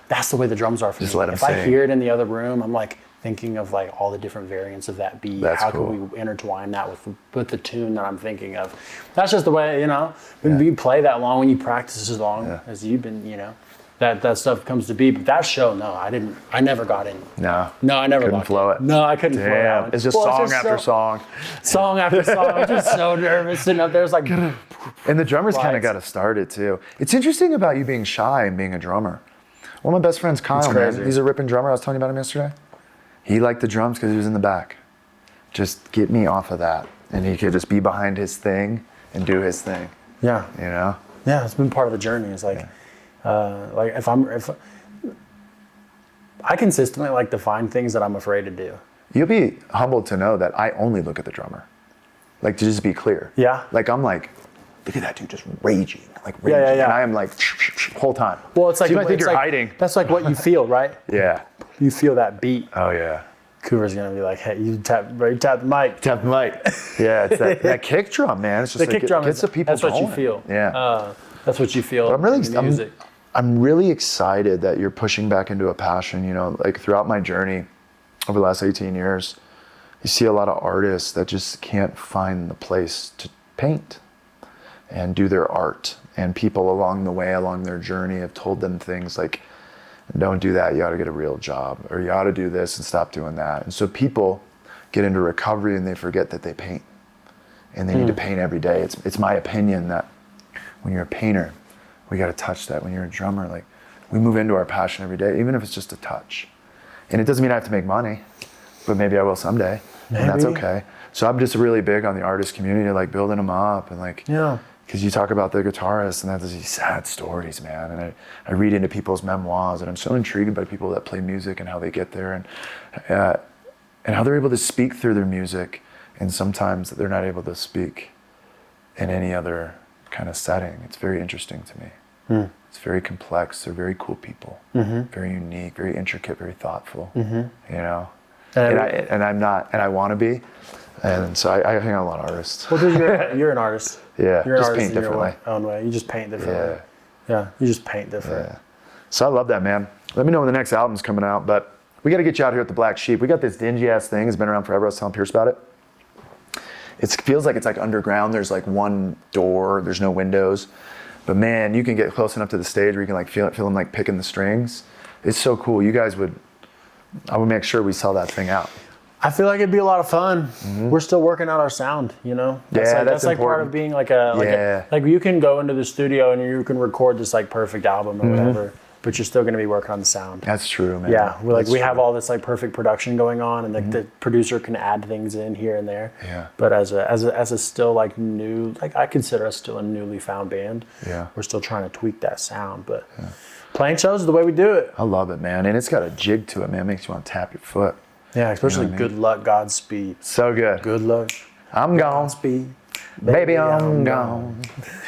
That's the way the drums are for me. Just let them if sing. I hear it in the other room, I'm like thinking of like all the different variants of that beat. That's how cool. can we intertwine that with the tune that I'm thinking of? That's just the way, you know, when you play that long, when you practice as long as you've been, you know, that stuff comes to be. But that show, no, I never got in. No, I never couldn't flow it. No, I couldn't flow it. It's just song after song. Song after song. I'm just so nervous sitting up there. It's like, and the drummers kind of got to start it too. It's interesting about you being shy and being a drummer. One of my best friends, Kyle, man, he's a ripping drummer. I was telling you about him yesterday. He liked the drums because he was in the back. Just get me off of that. And he could just be behind his thing and do his thing. Yeah. You know? Yeah, it's been part of the journey. It's like, if I consistently like to find things that I'm afraid to do. You'll be humbled to know that I only look at the drummer. Like, to just be clear. Yeah. Like, I'm like, look at that dude just raging. Like, raging. Yeah. And I am like, whole time. Well, it's like, so you might think you're hiding. That's like what you feel, right? Yeah. You feel that beat. Oh, yeah. Cooper's gonna be like, hey, you tap the mic. Tap the mic. Yeah, it's that kick drum, man. It's just the kick drum gets the people that's what going. You feel. Yeah. That's what you feel. But music. I'm really excited that you're pushing back into a passion. You know, like throughout my journey over the last 18 years, you see a lot of artists that just can't find the place to paint and do their art. And people along the way, along their journey, have told them things like, don't do that, you ought to get a real job, or you ought to do this and stop doing that. And so people get into recovery and they forget that they paint. And they need to paint every day. It's my opinion that when you're a painter, we got to touch that. When you're a drummer, like, we move into our passion every day, even if it's just a touch. And it doesn't mean I have to make money, but maybe I will someday. Maybe. And that's okay. So I'm just really big on the artist community, like building them up and like, because you talk about the guitarists and that's these sad stories, man. And I read into people's memoirs and I'm so intrigued by people that play music and how they get there. And and how they're able to speak through their music, and sometimes they're not able to speak in any other kind of setting. It's very interesting to me. It's very complex. They're very cool people, very unique, very intricate, very thoughtful, you know? And I'm not, and I want to be. And so I hang out with a lot of artists. Well, dude, you're an artist. Yeah, you're an just artist paint in your differently. own way. You just paint differently. Yeah, you just paint different. Yeah. So I love that, man. Let me know when the next album's coming out, but we got to get you out here at the Black Sheep. We got this dingy ass thing. It's been around forever. I was telling Pierce about it. It feels like it's like underground. There's like one door. There's no windows. But man, you can get close enough to the stage where you can like feel them like picking the strings. It's so cool. You guys I would make sure we sell that thing out. I feel like it'd be a lot of fun. We're still working out our sound, you know? That's like part of being like you can go into the studio and you can record this like perfect album or whatever, but you're still going to be working on the sound. That's true, man. Yeah, we have all this like perfect production going on, and like the producer can add things in here and there. Yeah. But as a still like new, like I consider us still a newly found band. Yeah. We're still trying to tweak that sound, but playing shows is the way we do it. I love it, man, and it's got a jig to it, man. It makes you want to tap your foot. Yeah, especially good luck, Godspeed. So good. Good luck. I'm gone. Godspeed. Baby, I'm gone.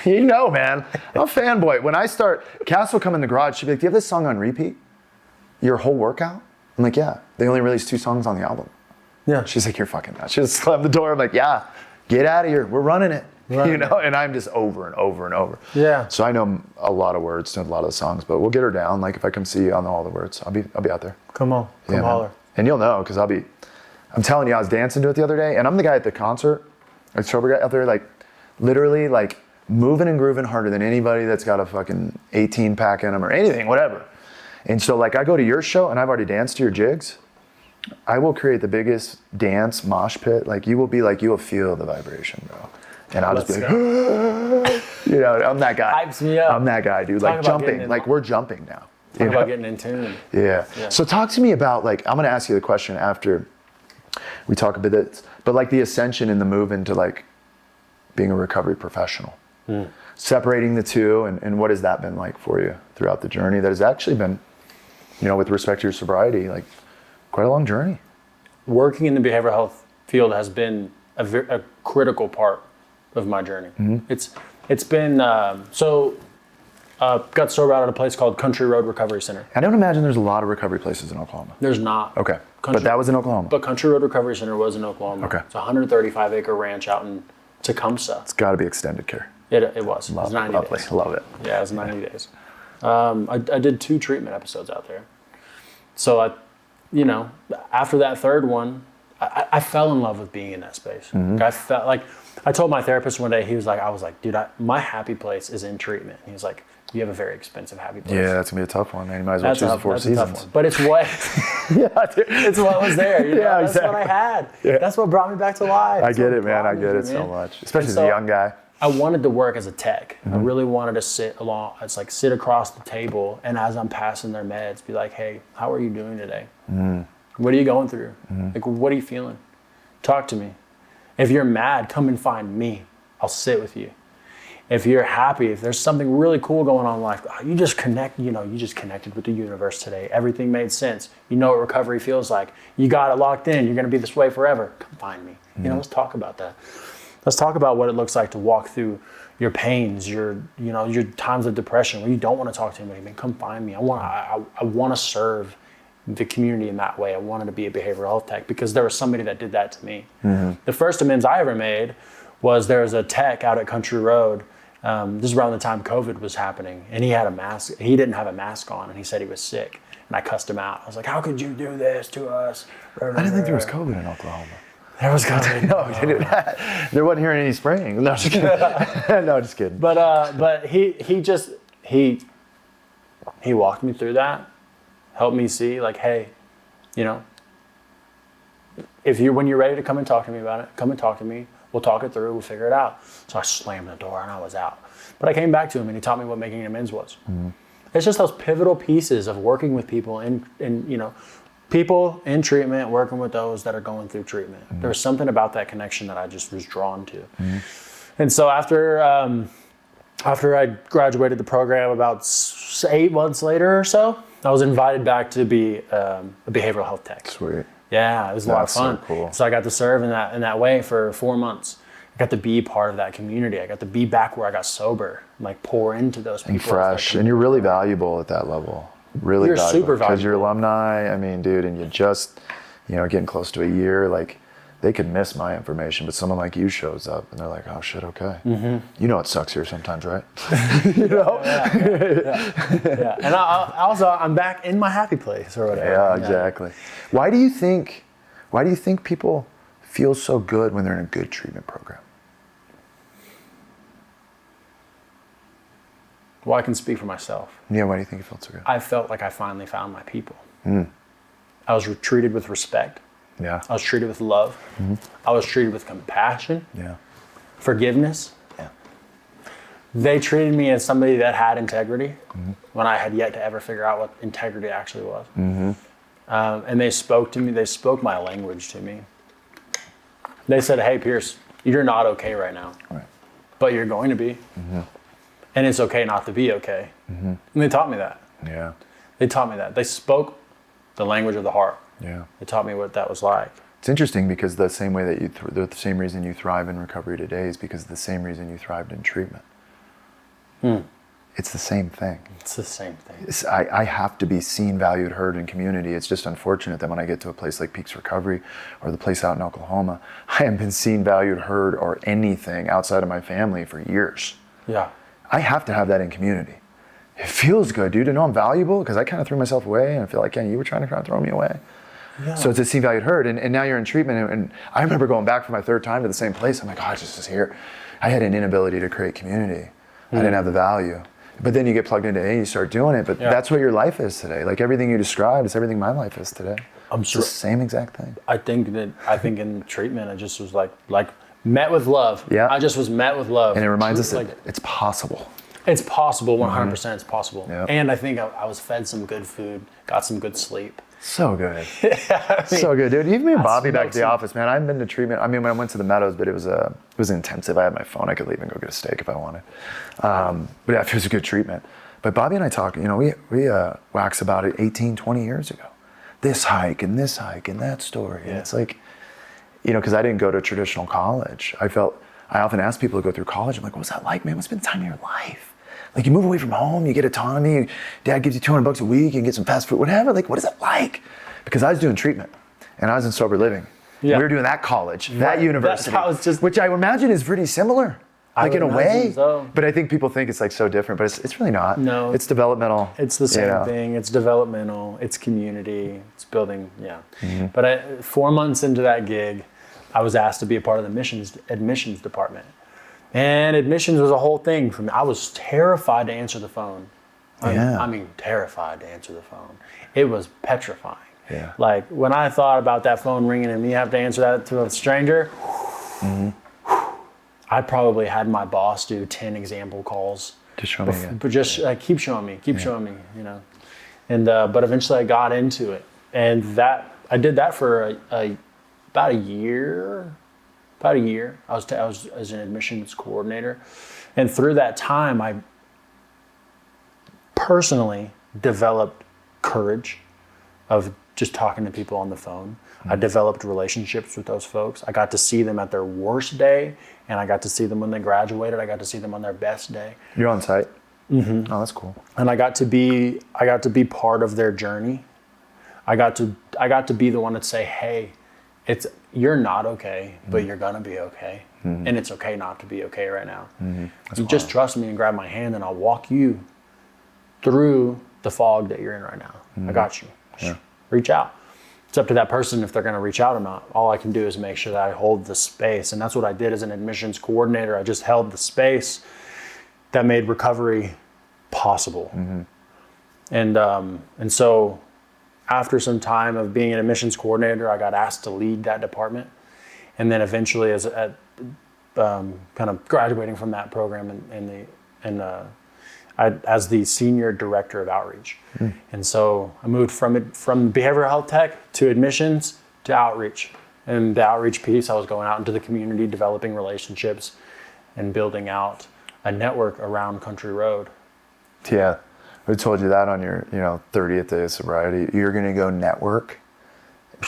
You know, man. I'm a fanboy. When I start, Cass will come in the garage. She'll be like, do you have this song on repeat? Your whole workout? I'm like, yeah. They only released 2 songs on the album. Yeah. She's like, you're fucking nuts. She just slammed the door. I'm like, yeah, get out of here. We're running it. You know, and I'm just over and over and over. Yeah. So I know a lot of words to a lot of the songs, but we'll get her down. Like if I come see you, I'll know all the words. I'll be out there. Come on. Come holler. And you'll know, because I'm telling you, I was dancing to it the other day, and I'm the guy at the concert, a sober guy out there, like, literally, like, moving and grooving harder than anybody that's got a fucking 18-pack in them or anything, whatever. And so, like, I go to your show, and I've already danced to your jigs. I will create the biggest dance mosh pit. Like, you will feel the vibration, bro. And I'll just be like, you know, I'm that guy. Hypes me up. I'm that guy, dude. Like, jumping. Like, we're jumping now. Talk about getting in tune. Yeah. So talk to me about, like, I'm going to ask you the question after we talk a bit, but like the ascension and the move into like being a recovery professional, separating the two, and what has that been like for you throughout the journey that has actually been, you know, with respect to your sobriety, like quite a long journey. Working in the behavioral health field has been a critical part of my journey. It's been, got sober out at a place called Country Road Recovery Center. I don't imagine there's a lot of recovery places in Oklahoma. There's not. Okay. But that was in Oklahoma. But Country Road Recovery Center was in Oklahoma. Okay. It's a 135-acre ranch out in Tecumseh. It's got to be extended care. It was. It was 90 days. Love it. Yeah, it was 90 days. I did 2 treatment episodes out there. So after that third one, I fell in love with being in that space. I felt like, I told my therapist one day, I was like, dude, my happy place is in treatment. And he was like, you have a very expensive happy place. Yeah, that's gonna be a tough one, man. You might as well choose the 4 seasons. But it's what, it's what was there. You know? Yeah, that's exactly. what I had. Yeah. That's what brought me back to life. I get it, man. I get it so much, especially as a young guy. I wanted to work as a tech. I really wanted to sit across the table, and as I'm passing their meds, be like, hey, how are you doing today? What are you going through? Like, what are you feeling? Talk to me. If you're mad, come and find me. I'll sit with you. If you're happy, if there's something really cool going on in life, you just connected with the universe today. Everything made sense. You know what recovery feels like. You got it locked in. You're going to be this way forever. Come find me. You know, let's talk about that. Let's talk about what it looks like to walk through your pains, your times of depression where you don't want to talk to anybody. Man, come find me. I want to serve the community in that way. I wanted to be a behavioral health tech because there was somebody that did that to me. The first amends I ever made was there was a tech out at Country Road. This is around the time COVID was happening, and he had a mask. He didn't have a mask on, and he said he was sick. And I cussed him out. I was like, "How could you do this to us?" I didn't think there was COVID in Oklahoma. There was COVID. No, there wasn't here any spraying. No, just kidding. No, just kidding. But he walked me through that, helped me see like, hey, when you're ready to come and talk to me about it, come and talk to me. We'll talk it through. We'll figure it out. So I slammed the door and I was out. But I came back to him and he taught me what making amends was. It's just those pivotal pieces of working with people people in treatment, working with those that are going through treatment. There was something about that connection that I just was drawn to. And so after I graduated the program about 8 months later or so, I was invited back to be a behavioral health tech. Sweet. Yeah, it was a lot of fun. So cool. So I got to serve in that way for 4 months. I got to be part of that community. I got to be back where I got sober, like pour into those people. And fresh, and you're really valuable at that level. Really You're valuable. super valuable. Because you're alumni, I mean, dude, and you just, getting close to a year, like, they could miss my information, but someone like you shows up and they're like, oh shit, okay. You know it sucks here sometimes, right? Yeah. And I'm back in my happy place or whatever. Yeah, exactly. Why do you think people feel so good when they're in a good treatment program? Well, I can speak for myself. Yeah, why do you think you felt so good? I felt like I finally found my people. I was treated with respect. Yeah. I was treated with love. I was treated with compassion. Yeah. Forgiveness. Yeah. They treated me as somebody that had integrity when I had yet to ever figure out what integrity actually was. And they spoke to me. They spoke my language to me. They said, hey, Pierce, you're not okay right now, but you're going to be. And it's okay not to be okay. And they taught me that. Yeah. They taught me that. They spoke the language of the heart. Yeah. They taught me what that was like. It's interesting because the same way that the same reason you thrive in recovery today is because the same reason you thrived in treatment. It's the same thing. It's the same thing. I have to be seen, valued, heard in community. It's just unfortunate that when I get to a place like Peaks Recovery or the place out in Oklahoma, I haven't been seen, valued, heard, or anything outside of my family for years. Yeah. I have to have that in community. It feels good, dude, to know I'm valuable because I kind of threw myself away and I feel like, you were trying to kind of throw me away. Yeah. So it's a seen, valued, heard. And now you're in treatment. And I remember going back for my third time to the same place. I'm like, I just was here. I had an inability to create community. I didn't have the value. But then you get plugged into A, you start doing it. But that's what your life is today. Like everything you described is everything my life is today. It's the same exact thing. I think in treatment, I just was like met with love. Yeah. I just was met with love. And it reminds us that it's possible. It's possible, 100% it's possible. Yep. And I think I was fed some good food, got some good sleep. So good. So good, dude. Even me and Bobby back at the office, man. I haven't been to treatment. I mean, when I went to the Meadows, but it was intensive. I had my phone. I could leave and go get a steak if I wanted. But yeah, it was a good treatment. But Bobby and I talk, we wax about it 18, 20 years ago. This hike and that story. And it's like, because I didn't go to traditional college. I often ask people to go through college. I'm like, what was that like, man? What's been the time of your life? Like you move away from home, you get autonomy, dad gives you $200 a week, you can get some fast food, whatever. Like, what is it like? Because I was doing treatment and I was in sober living. Yeah. We were doing that college, that university, which I imagine is pretty similar, like in a way. So. But I think people think it's like so different, but it's really not. No. It's developmental. It's the same thing. It's developmental. It's community. It's building. Yeah. But 4 months into that gig, I was asked to be a part of the admissions department. And admissions was a whole thing for me. I was terrified to answer the phone. I mean, terrified to answer the phone. It was petrifying. Yeah. Like when I thought about that phone ringing and me have to answer that to a stranger, I probably had my boss do 10 example calls. Just show me again. But just keep showing me, showing me, And but eventually I got into it, and I did that for about a year. I was as an admissions coordinator, and through that time, I personally developed courage of just talking to people on the phone. I developed relationships with those folks. I got to see them at their worst day, and I got to see them when they graduated. I got to see them on their best day. You're on site? Mm-hmm. Oh, that's cool. And I got to be part of their journey. I got to be the one to say, hey, you're not okay, but you're gonna be okay. And it's okay not to be okay right now. You just trust me and grab my hand and I'll walk you through the fog that you're in right now. I got you. Yeah. Reach out. It's up to that person if they're gonna reach out or not. All I can do is make sure that I hold the space. And that's what I did as an admissions coordinator. I just held the space that made recovery possible. And so after some time of being an admissions coordinator, I got asked to lead that department. And then eventually as kind of graduating from that program as the senior director of outreach. And so I moved from behavioral health tech to admissions to outreach. And the outreach piece, I was going out into the community, developing relationships and building out a network around Country Road. Yeah. I told you that on your 30th day of sobriety. You're going to go network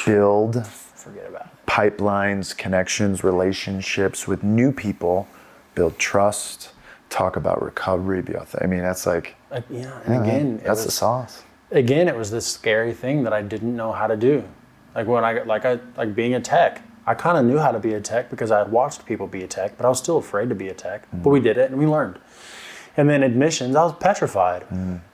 build Forget about it. pipelines, connections, relationships with new people, build trust, talk about recovery, I mean, that's like, Again, that's the sauce. Again, it was this scary thing that I didn't know how to do. Like being a tech. I kind of knew how to be a tech because I had watched people be a tech, but I was still afraid to be a tech. But we did it and we learned. And then admissions, I was petrified.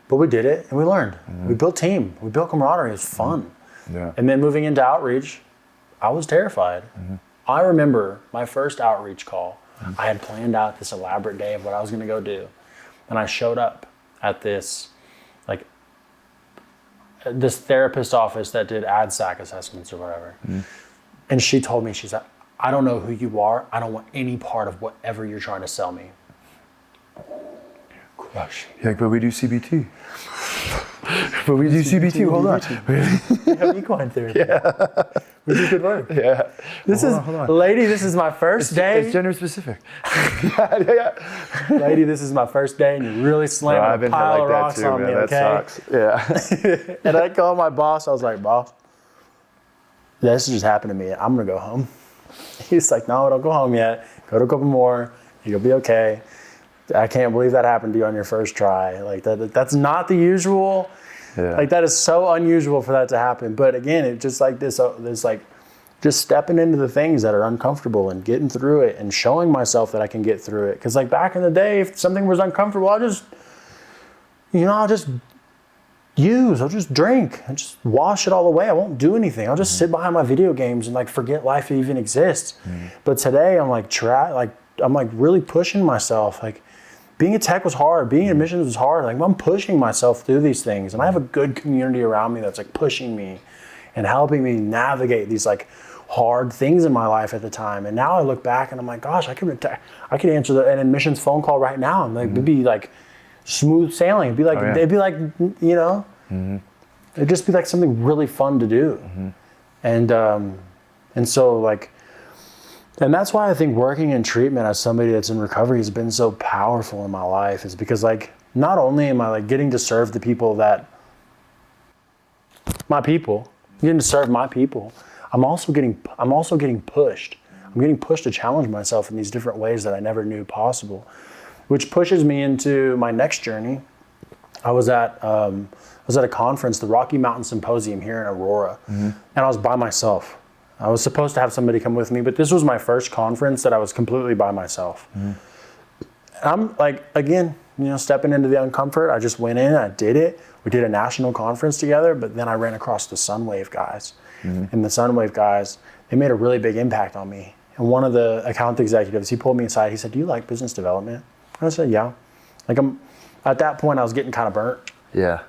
But we did it and we learned. We built team. We built camaraderie. It was fun. Yeah. And then moving into outreach, I was terrified. I remember my first outreach call. I had planned out this elaborate day of what I was going to go do. And I showed up at this therapist office that did ADSAC assessments or whatever. And she told me, she's like, I don't know who you are. I don't want any part of whatever you're trying to sell me. Crush. You're like, but we do CBT. But we do CBT, hold on. We have equine therapy. Yeah. We do good work. Yeah. Hold on. Lady, this is my first day. It's gender specific. Yeah. Lady, this is my first day, and you're really slamming a pile of rocks on me, okay? That sucks. Yeah. And I called my boss. I was like, boss, this just happened to me. I'm going to go home. He's like, no, don't go home yet. Go to a couple more. You'll be okay. I can't believe that happened to you on your first try. Like that's not the usual. Yeah. Like that is so unusual for that to happen. But again, it's just like this like just stepping into the things that are uncomfortable and getting through it and showing myself that I can get through it. Because like back in the day, if something was uncomfortable, I'll just drink and just wash it all away. I won't do anything. I'll just sit behind my video games and like forget life even exists. But today I'm like really pushing myself. Like being a tech was hard. Being in admissions was hard. Like I'm pushing myself through these things, and I have a good community around me that's like pushing me and helping me navigate these like hard things in my life at the time. And now I look back and I'm like, gosh, I could answer an admissions phone call right now, and like it'd be like smooth sailing. It'd be like it'd just be like something really fun to do. And so like. And that's why I think working in treatment as somebody that's in recovery has been so powerful in my life, is because like not only am I like getting to serve the people getting to serve my people, I'm also getting pushed. I'm getting pushed to challenge myself in these different ways that I never knew possible, which pushes me into my next journey. I was at a conference, the Rocky Mountain Symposium here in Aurora, and I was by myself. I was supposed to have somebody come with me, but this was my first conference that I was completely by myself. I'm like, again, stepping into the uncomfort. I just went in, I did it. We did a national conference together, but then I ran across the Sunwave guys. And the Sunwave guys, they made a really big impact on me. And one of the account executives, he pulled me aside. He said, do you like business development? And I said, yeah. Like at that point, I was getting kind of burnt. Yeah.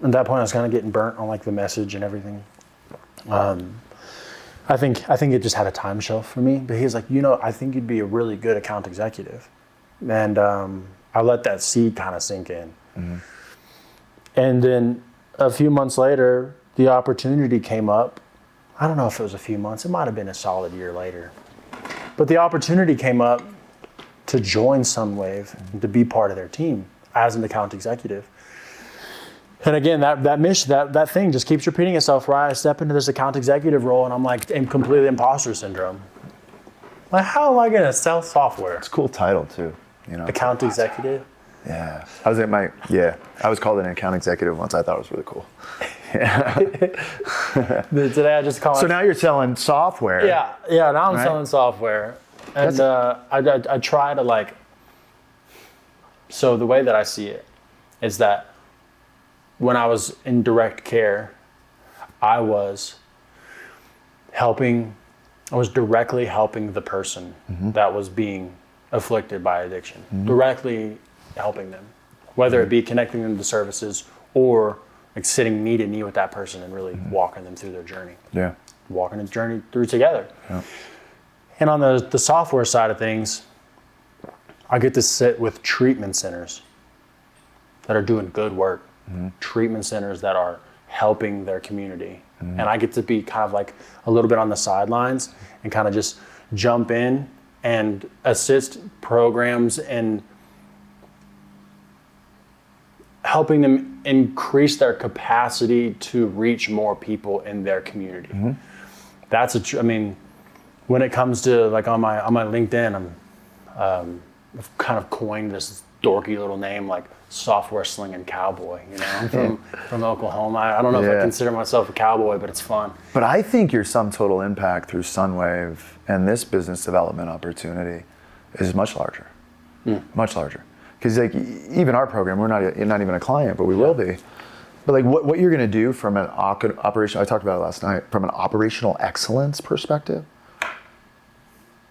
At that point, I was kind of getting burnt on like the message and everything. I think it just had a time shelf for me. But he was like, I think you'd be a really good account executive. And I let that seed kind of sink in. And then a few months later, the opportunity came up. I don't know if it was a few months. It might have been a solid year later. But the opportunity came up to join Sunwave and to be part of their team as an account executive. And again, that mission, that thing just keeps repeating itself, right? I step into this account executive role and I'm like in completely imposter syndrome. Like, how am I going to sell software? It's a cool title too, Account executive? Yeah. I was called an account executive once. I thought it was really cool. Yeah. Today I just call it. So now you're selling software. Yeah. Now I'm selling software. And I try to so the way that I see it is that when I was in direct care, I was directly helping the person that was being afflicted by addiction, directly helping them, whether it be connecting them to services or like sitting knee to knee with that person and really walking them through their journey. Yeah. Walking the journey through together. Yeah. And on the software side of things, I get to sit with treatment centers that are doing good work. Treatment centers that are helping their community. And I get to be kind of like a little bit on the sidelines and kind of just jump in and assist programs and helping them increase their capacity to reach more people in their community. Mm-hmm. That's I mean, when it comes to like on my LinkedIn, I've kind of coined this dorky little name like software slinging cowboy. You know, I'm from Oklahoma. I don't know if I consider myself a cowboy, but it's fun. But I think your sum total impact through Sunwave and this business development opportunity is much larger, much larger. Because like even our program, you're not even a client, but we will be. But like what you're going to do from an operation, I talked about it last night, from an operational excellence perspective.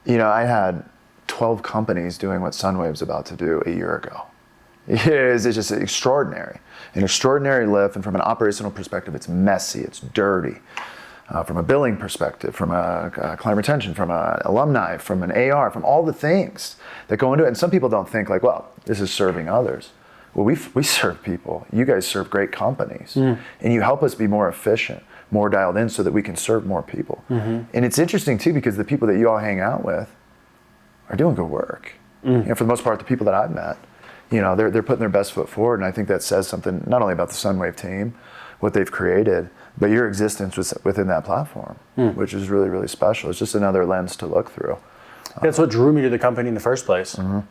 You know, I had 12 companies doing what Sunwave's about to do a year ago. It's just extraordinary, an extraordinary lift. And from an operational perspective, it's messy, it's dirty. From a billing perspective, from a client retention, from an alumni, from an AR, from all the things that go into it. And some people don't think like, well, this is serving others. Well, we serve people. You guys serve great companies. And you help us be more efficient, more dialed in so that we can serve more people. And it's interesting too, because the people that you all hang out with are doing good work. You know, for the most part, the people that I've met, you know, they're putting their best foot forward. And I think that says something not only about the Sunwave team, what they've created, but your existence within that platform, which is really, really special. It's just another lens to look through. That's what drew me to the company in the first place. What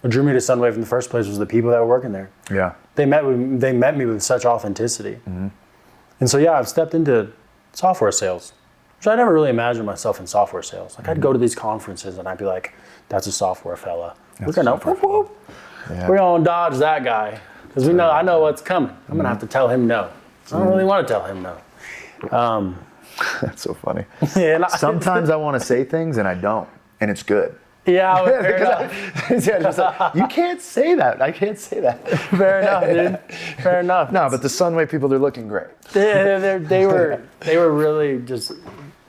drew me to Sunwave in the first place was the people that were working there. Yeah. They met me with such authenticity. And so, I've stepped into software sales, which I never really imagined myself in software sales. Like I'd go to these conferences and I'd be like, that's a software fella. We're gonna dodge that guy. Because I know what's coming. I'm going to have to tell him no. I don't really want to tell him no. That's so funny. Sometimes I want to say things and I don't, and it's good. Yeah, just like, you can't say that. I can't say that. Fair enough, dude. Fair enough. No, but the Sunwave people, they're looking great. They were really just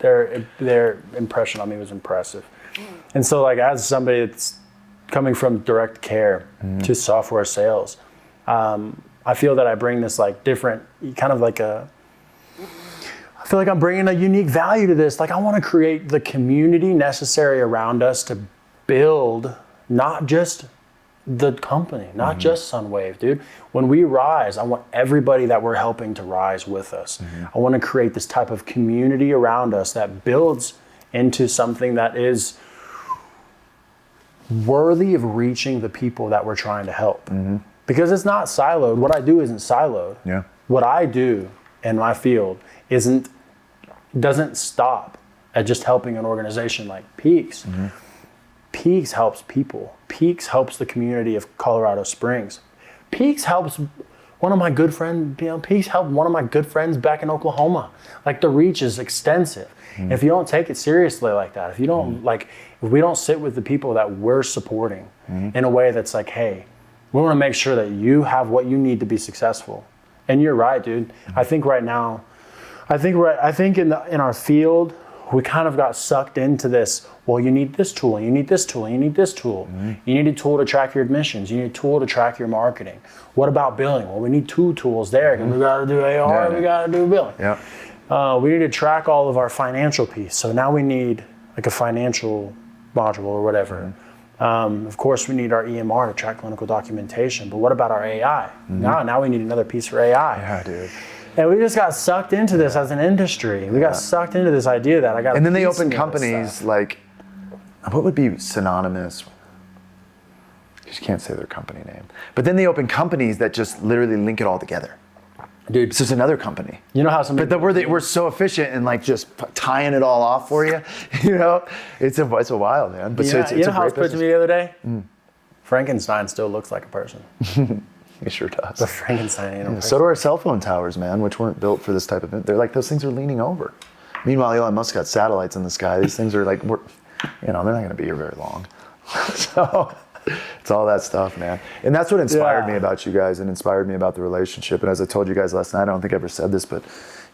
their impression on me was impressive. And so, like as somebody that's coming from direct care to software sales. I feel that I bring this like different, kind of like I feel like I'm bringing a unique value to this. Like I want to create the community necessary around us to build not just the company, not just Sunwave, dude. When we rise, I want everybody that we're helping to rise with us. I want to create this type of community around us that builds into something that is worthy of reaching the people that we're trying to help. Because it's not siloed. What I do isn't siloed. Yeah. What I do in my field doesn't stop at just helping an organization like Peaks. Peaks helps people. Peaks helps the community of Colorado Springs. Peaks helps one of my good friends, Peaks helped one of my good friends back in Oklahoma. Like the reach is extensive. If you don't take it seriously like that, if you don't if we don't sit with the people that we're supporting in a way that's like, hey, we want to make sure that you have what you need to be successful. And you're right, dude. I think right now, I think in our field, we kind of got sucked into this. Well, you need this tool, you need this tool, you need this tool. You need a tool to track your admissions. You need a tool to track your marketing. What about billing? Well, we need 2 tools there. We got to do AR, we got to do billing. We need to track all of our financial piece. So now we need like a financial module or whatever. Of course, we need our EMR to track clinical documentation, but what about our AI? Now we need another piece for AI. Yeah, dude. And we just got sucked into this as an industry. We got sucked into this idea that I got. And then they open companies like, what would be synonymous? You just can't say their company name. But then they open companies that just literally link it all together. Dude, this is another company. You know how some but we're so efficient in like just tying it all off for you. You know, it's a while, man. But it's you know how it was put to me the other day? Frankenstein still looks like a person. It sure does. The Frankenstein ain't a person. So do our cell phone towers, man, which weren't built for this type of. They're like those things are leaning over. Meanwhile, Elon Musk got satellites in the sky. These things are like they're not going to be here very long. So. It's all that stuff, man. And that's what inspired me about you guys and inspired me about the relationship. And as I told you guys last night, I don't think I ever said this, but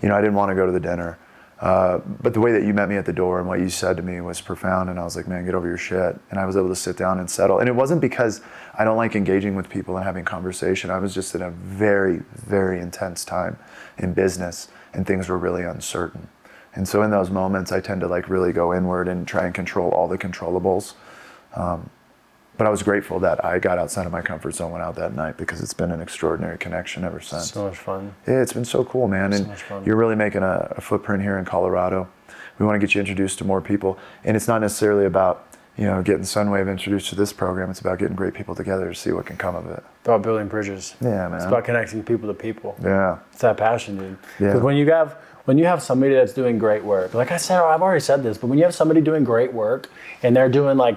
I didn't want to go to the dinner. But the way that you met me at the door and what you said to me was profound. And I was like, man, get over your shit. And I was able to sit down and settle. And it wasn't because I don't like engaging with people and having conversation. I was just in a very, very intense time in business and things were really uncertain. And so in those moments, I tend to like really go inward and try and control all the controllables. But I was grateful that I got outside of my comfort zone, went out that night, because it's been an extraordinary connection ever since. So much fun. Yeah, it's been so cool, man. And you're really making a footprint here in Colorado. We want to get you introduced to more people. And it's not necessarily about, getting Sunwave introduced to this program. It's about getting great people together to see what can come of it. It's about building bridges. Yeah, man. It's about connecting people to people. Yeah. It's that passion, dude. Yeah. Because when you have somebody that's doing great work, like I said, I've already said this, but when you have somebody doing great work and they're doing like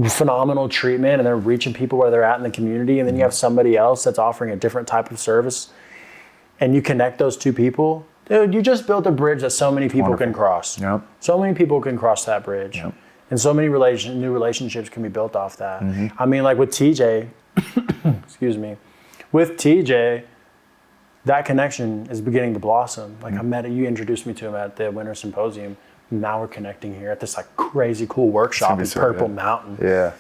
phenomenal treatment and they're reaching people where they're at in the community, and then you have somebody else that's offering a different type of service, and you connect those two people, dude, you just built a bridge that so many people can cross. Yep. So many people can cross that bridge. Yep. And so many new relationships can be built off that. I mean, like with TJ, excuse me, with TJ, that connection is beginning to blossom. Like you introduced me to him at the Winter Symposium. Now we're connecting here at this like crazy cool workshop in Purple Mountain. Yeah.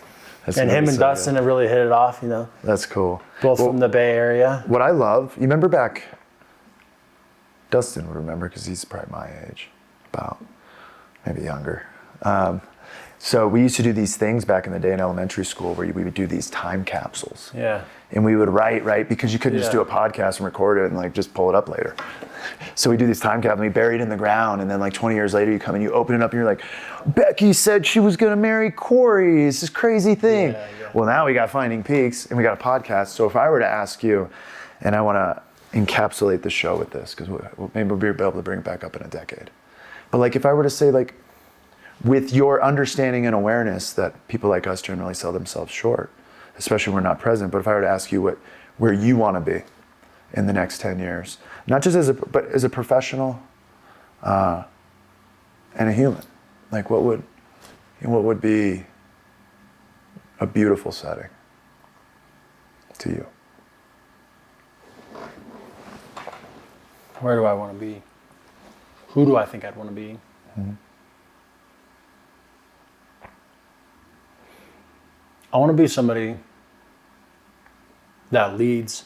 And him and Dustin have really hit it off, That's cool. Both from the Bay Area. What I love, you remember back, Dustin would remember because he's probably my age, about maybe younger. So we used to do these things back in the day in elementary school where we would do these time capsules. Yeah. And we would write, right? Because you couldn't just do a podcast and record it and like just pull it up later. So we do these time capsules and we bury it in the ground, and then like 20 years later you come and you open it up and you're like, Becky said she was gonna marry Corey. It's this crazy thing. Yeah. Well, now we got Finding Peaks and we got a podcast. So if I were to ask you, and I wanna encapsulate the show with this, because maybe we'll be able to bring it back up in a decade. But like if I were to say, like, with your understanding and awareness that people like us generally sell themselves short, especially when we're not present. But if I were to ask you where you want to be in the next 10 years, not just but as a professional and a human, like what would be a beautiful setting to you? Where do I want to be? Who do I think I'd want to be? Mm-hmm. I want to be somebody that leads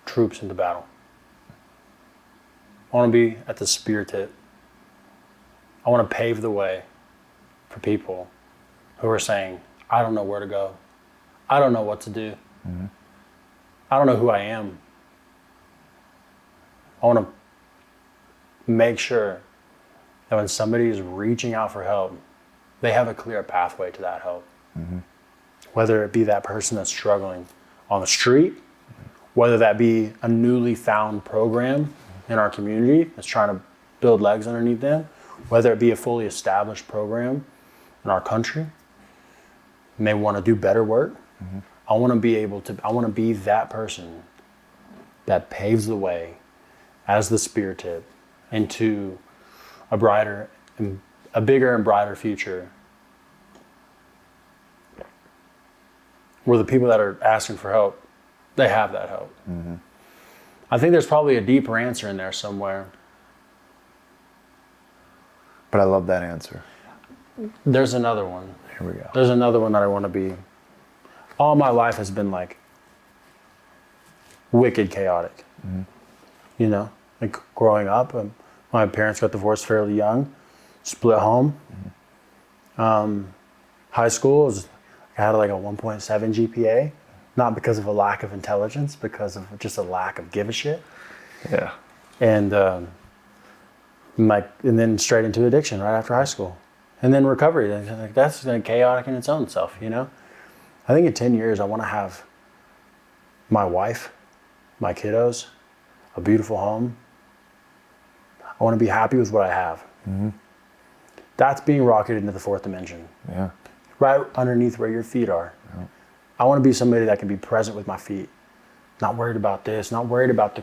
troops into battle. I want to be at the spear tip. I want to pave the way for people who are saying, I don't know where to go. I don't know what to do. Mm-hmm. I don't know who I am. I want to make sure that when somebody is reaching out for help, they have a clear pathway to that help. Mm-hmm. Whether it be that person that's struggling on the street, whether that be a newly found program in our community that's trying to build legs underneath them, whether it be a fully established program in our country, and they want to do better work. Mm-hmm. I want to be that person that paves the way as the spear tip into a bigger and brighter future, where the people that are asking for help, they have that help. Mm-hmm. I think there's probably a deeper answer in there somewhere. But I love that answer. There's another one. Here we go. There's another one that I want to be. All my life has been like wicked chaotic. Mm-hmm. Like growing up, my parents got divorced fairly young. Split home. Mm-hmm. High school, I had like a 1.7 GPA, not because of a lack of intelligence, because of just a lack of give a shit. Yeah. And and then straight into addiction right after high school, and then recovery. Like that's chaotic in its own self, I think in 10 years I want to have my wife, my kiddos, a beautiful home. I want to be happy with what I have. Mm-hmm. That's being rocketed into the fourth dimension. Yeah. Right underneath where your feet are. Yeah. I want to be somebody that can be present with my feet. Not worried about this, not worried about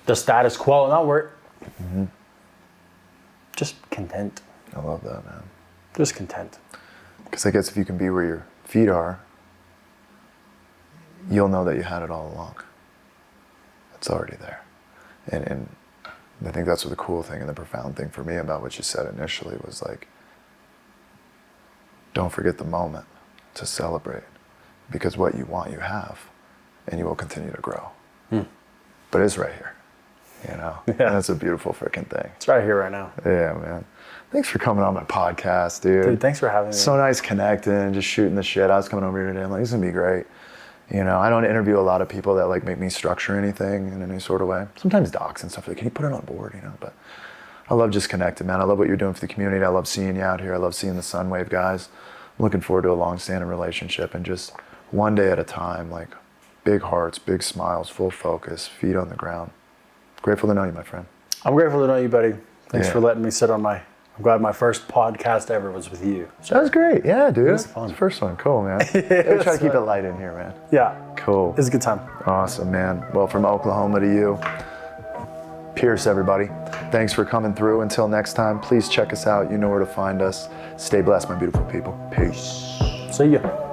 the status quo, not worried. Mm-hmm. Just content. I love that, man. Just content. Because I guess if you can be where your feet are, you'll know that you had it all along. It's already there. And I think that's what the cool thing and the profound thing for me about what you said initially was like, don't forget the moment to celebrate, because what you want, you have, and you will continue to grow. But it's right here. you know? Yeah. And that's a beautiful freaking thing. It's right here, right now. Yeah, man. Thanks for coming on my podcast, dude. Dude, thanks for having me. So nice connecting, just shooting the shit. I was coming over here today. I'm like, this is gonna be great. You know, I don't interview a lot of people that like make me structure anything in any sort of way. Sometimes docs and stuff like, can you put it on board, you know? But I love just connecting, man. I love what you're doing for the community. I love seeing you out here. I love seeing the Sunwave guys. I'm looking forward to a long-standing relationship and just one day at a time, like big hearts, big smiles, full focus, feet on the ground. Grateful to know you, my friend. I'm grateful to know you, buddy. Thanks for letting me sit on I'm glad my first podcast ever was with you. So. That was great. Yeah, dude. It was fun. It's the first one. Cool, man. We try to keep it light in here, man. Yeah. Cool. It was a good time. Awesome, man. Well, from Oklahoma to you, Pierce, everybody. Thanks for coming through. Until next time, please check us out. You know where to find us. Stay blessed, my beautiful people. Peace. See ya.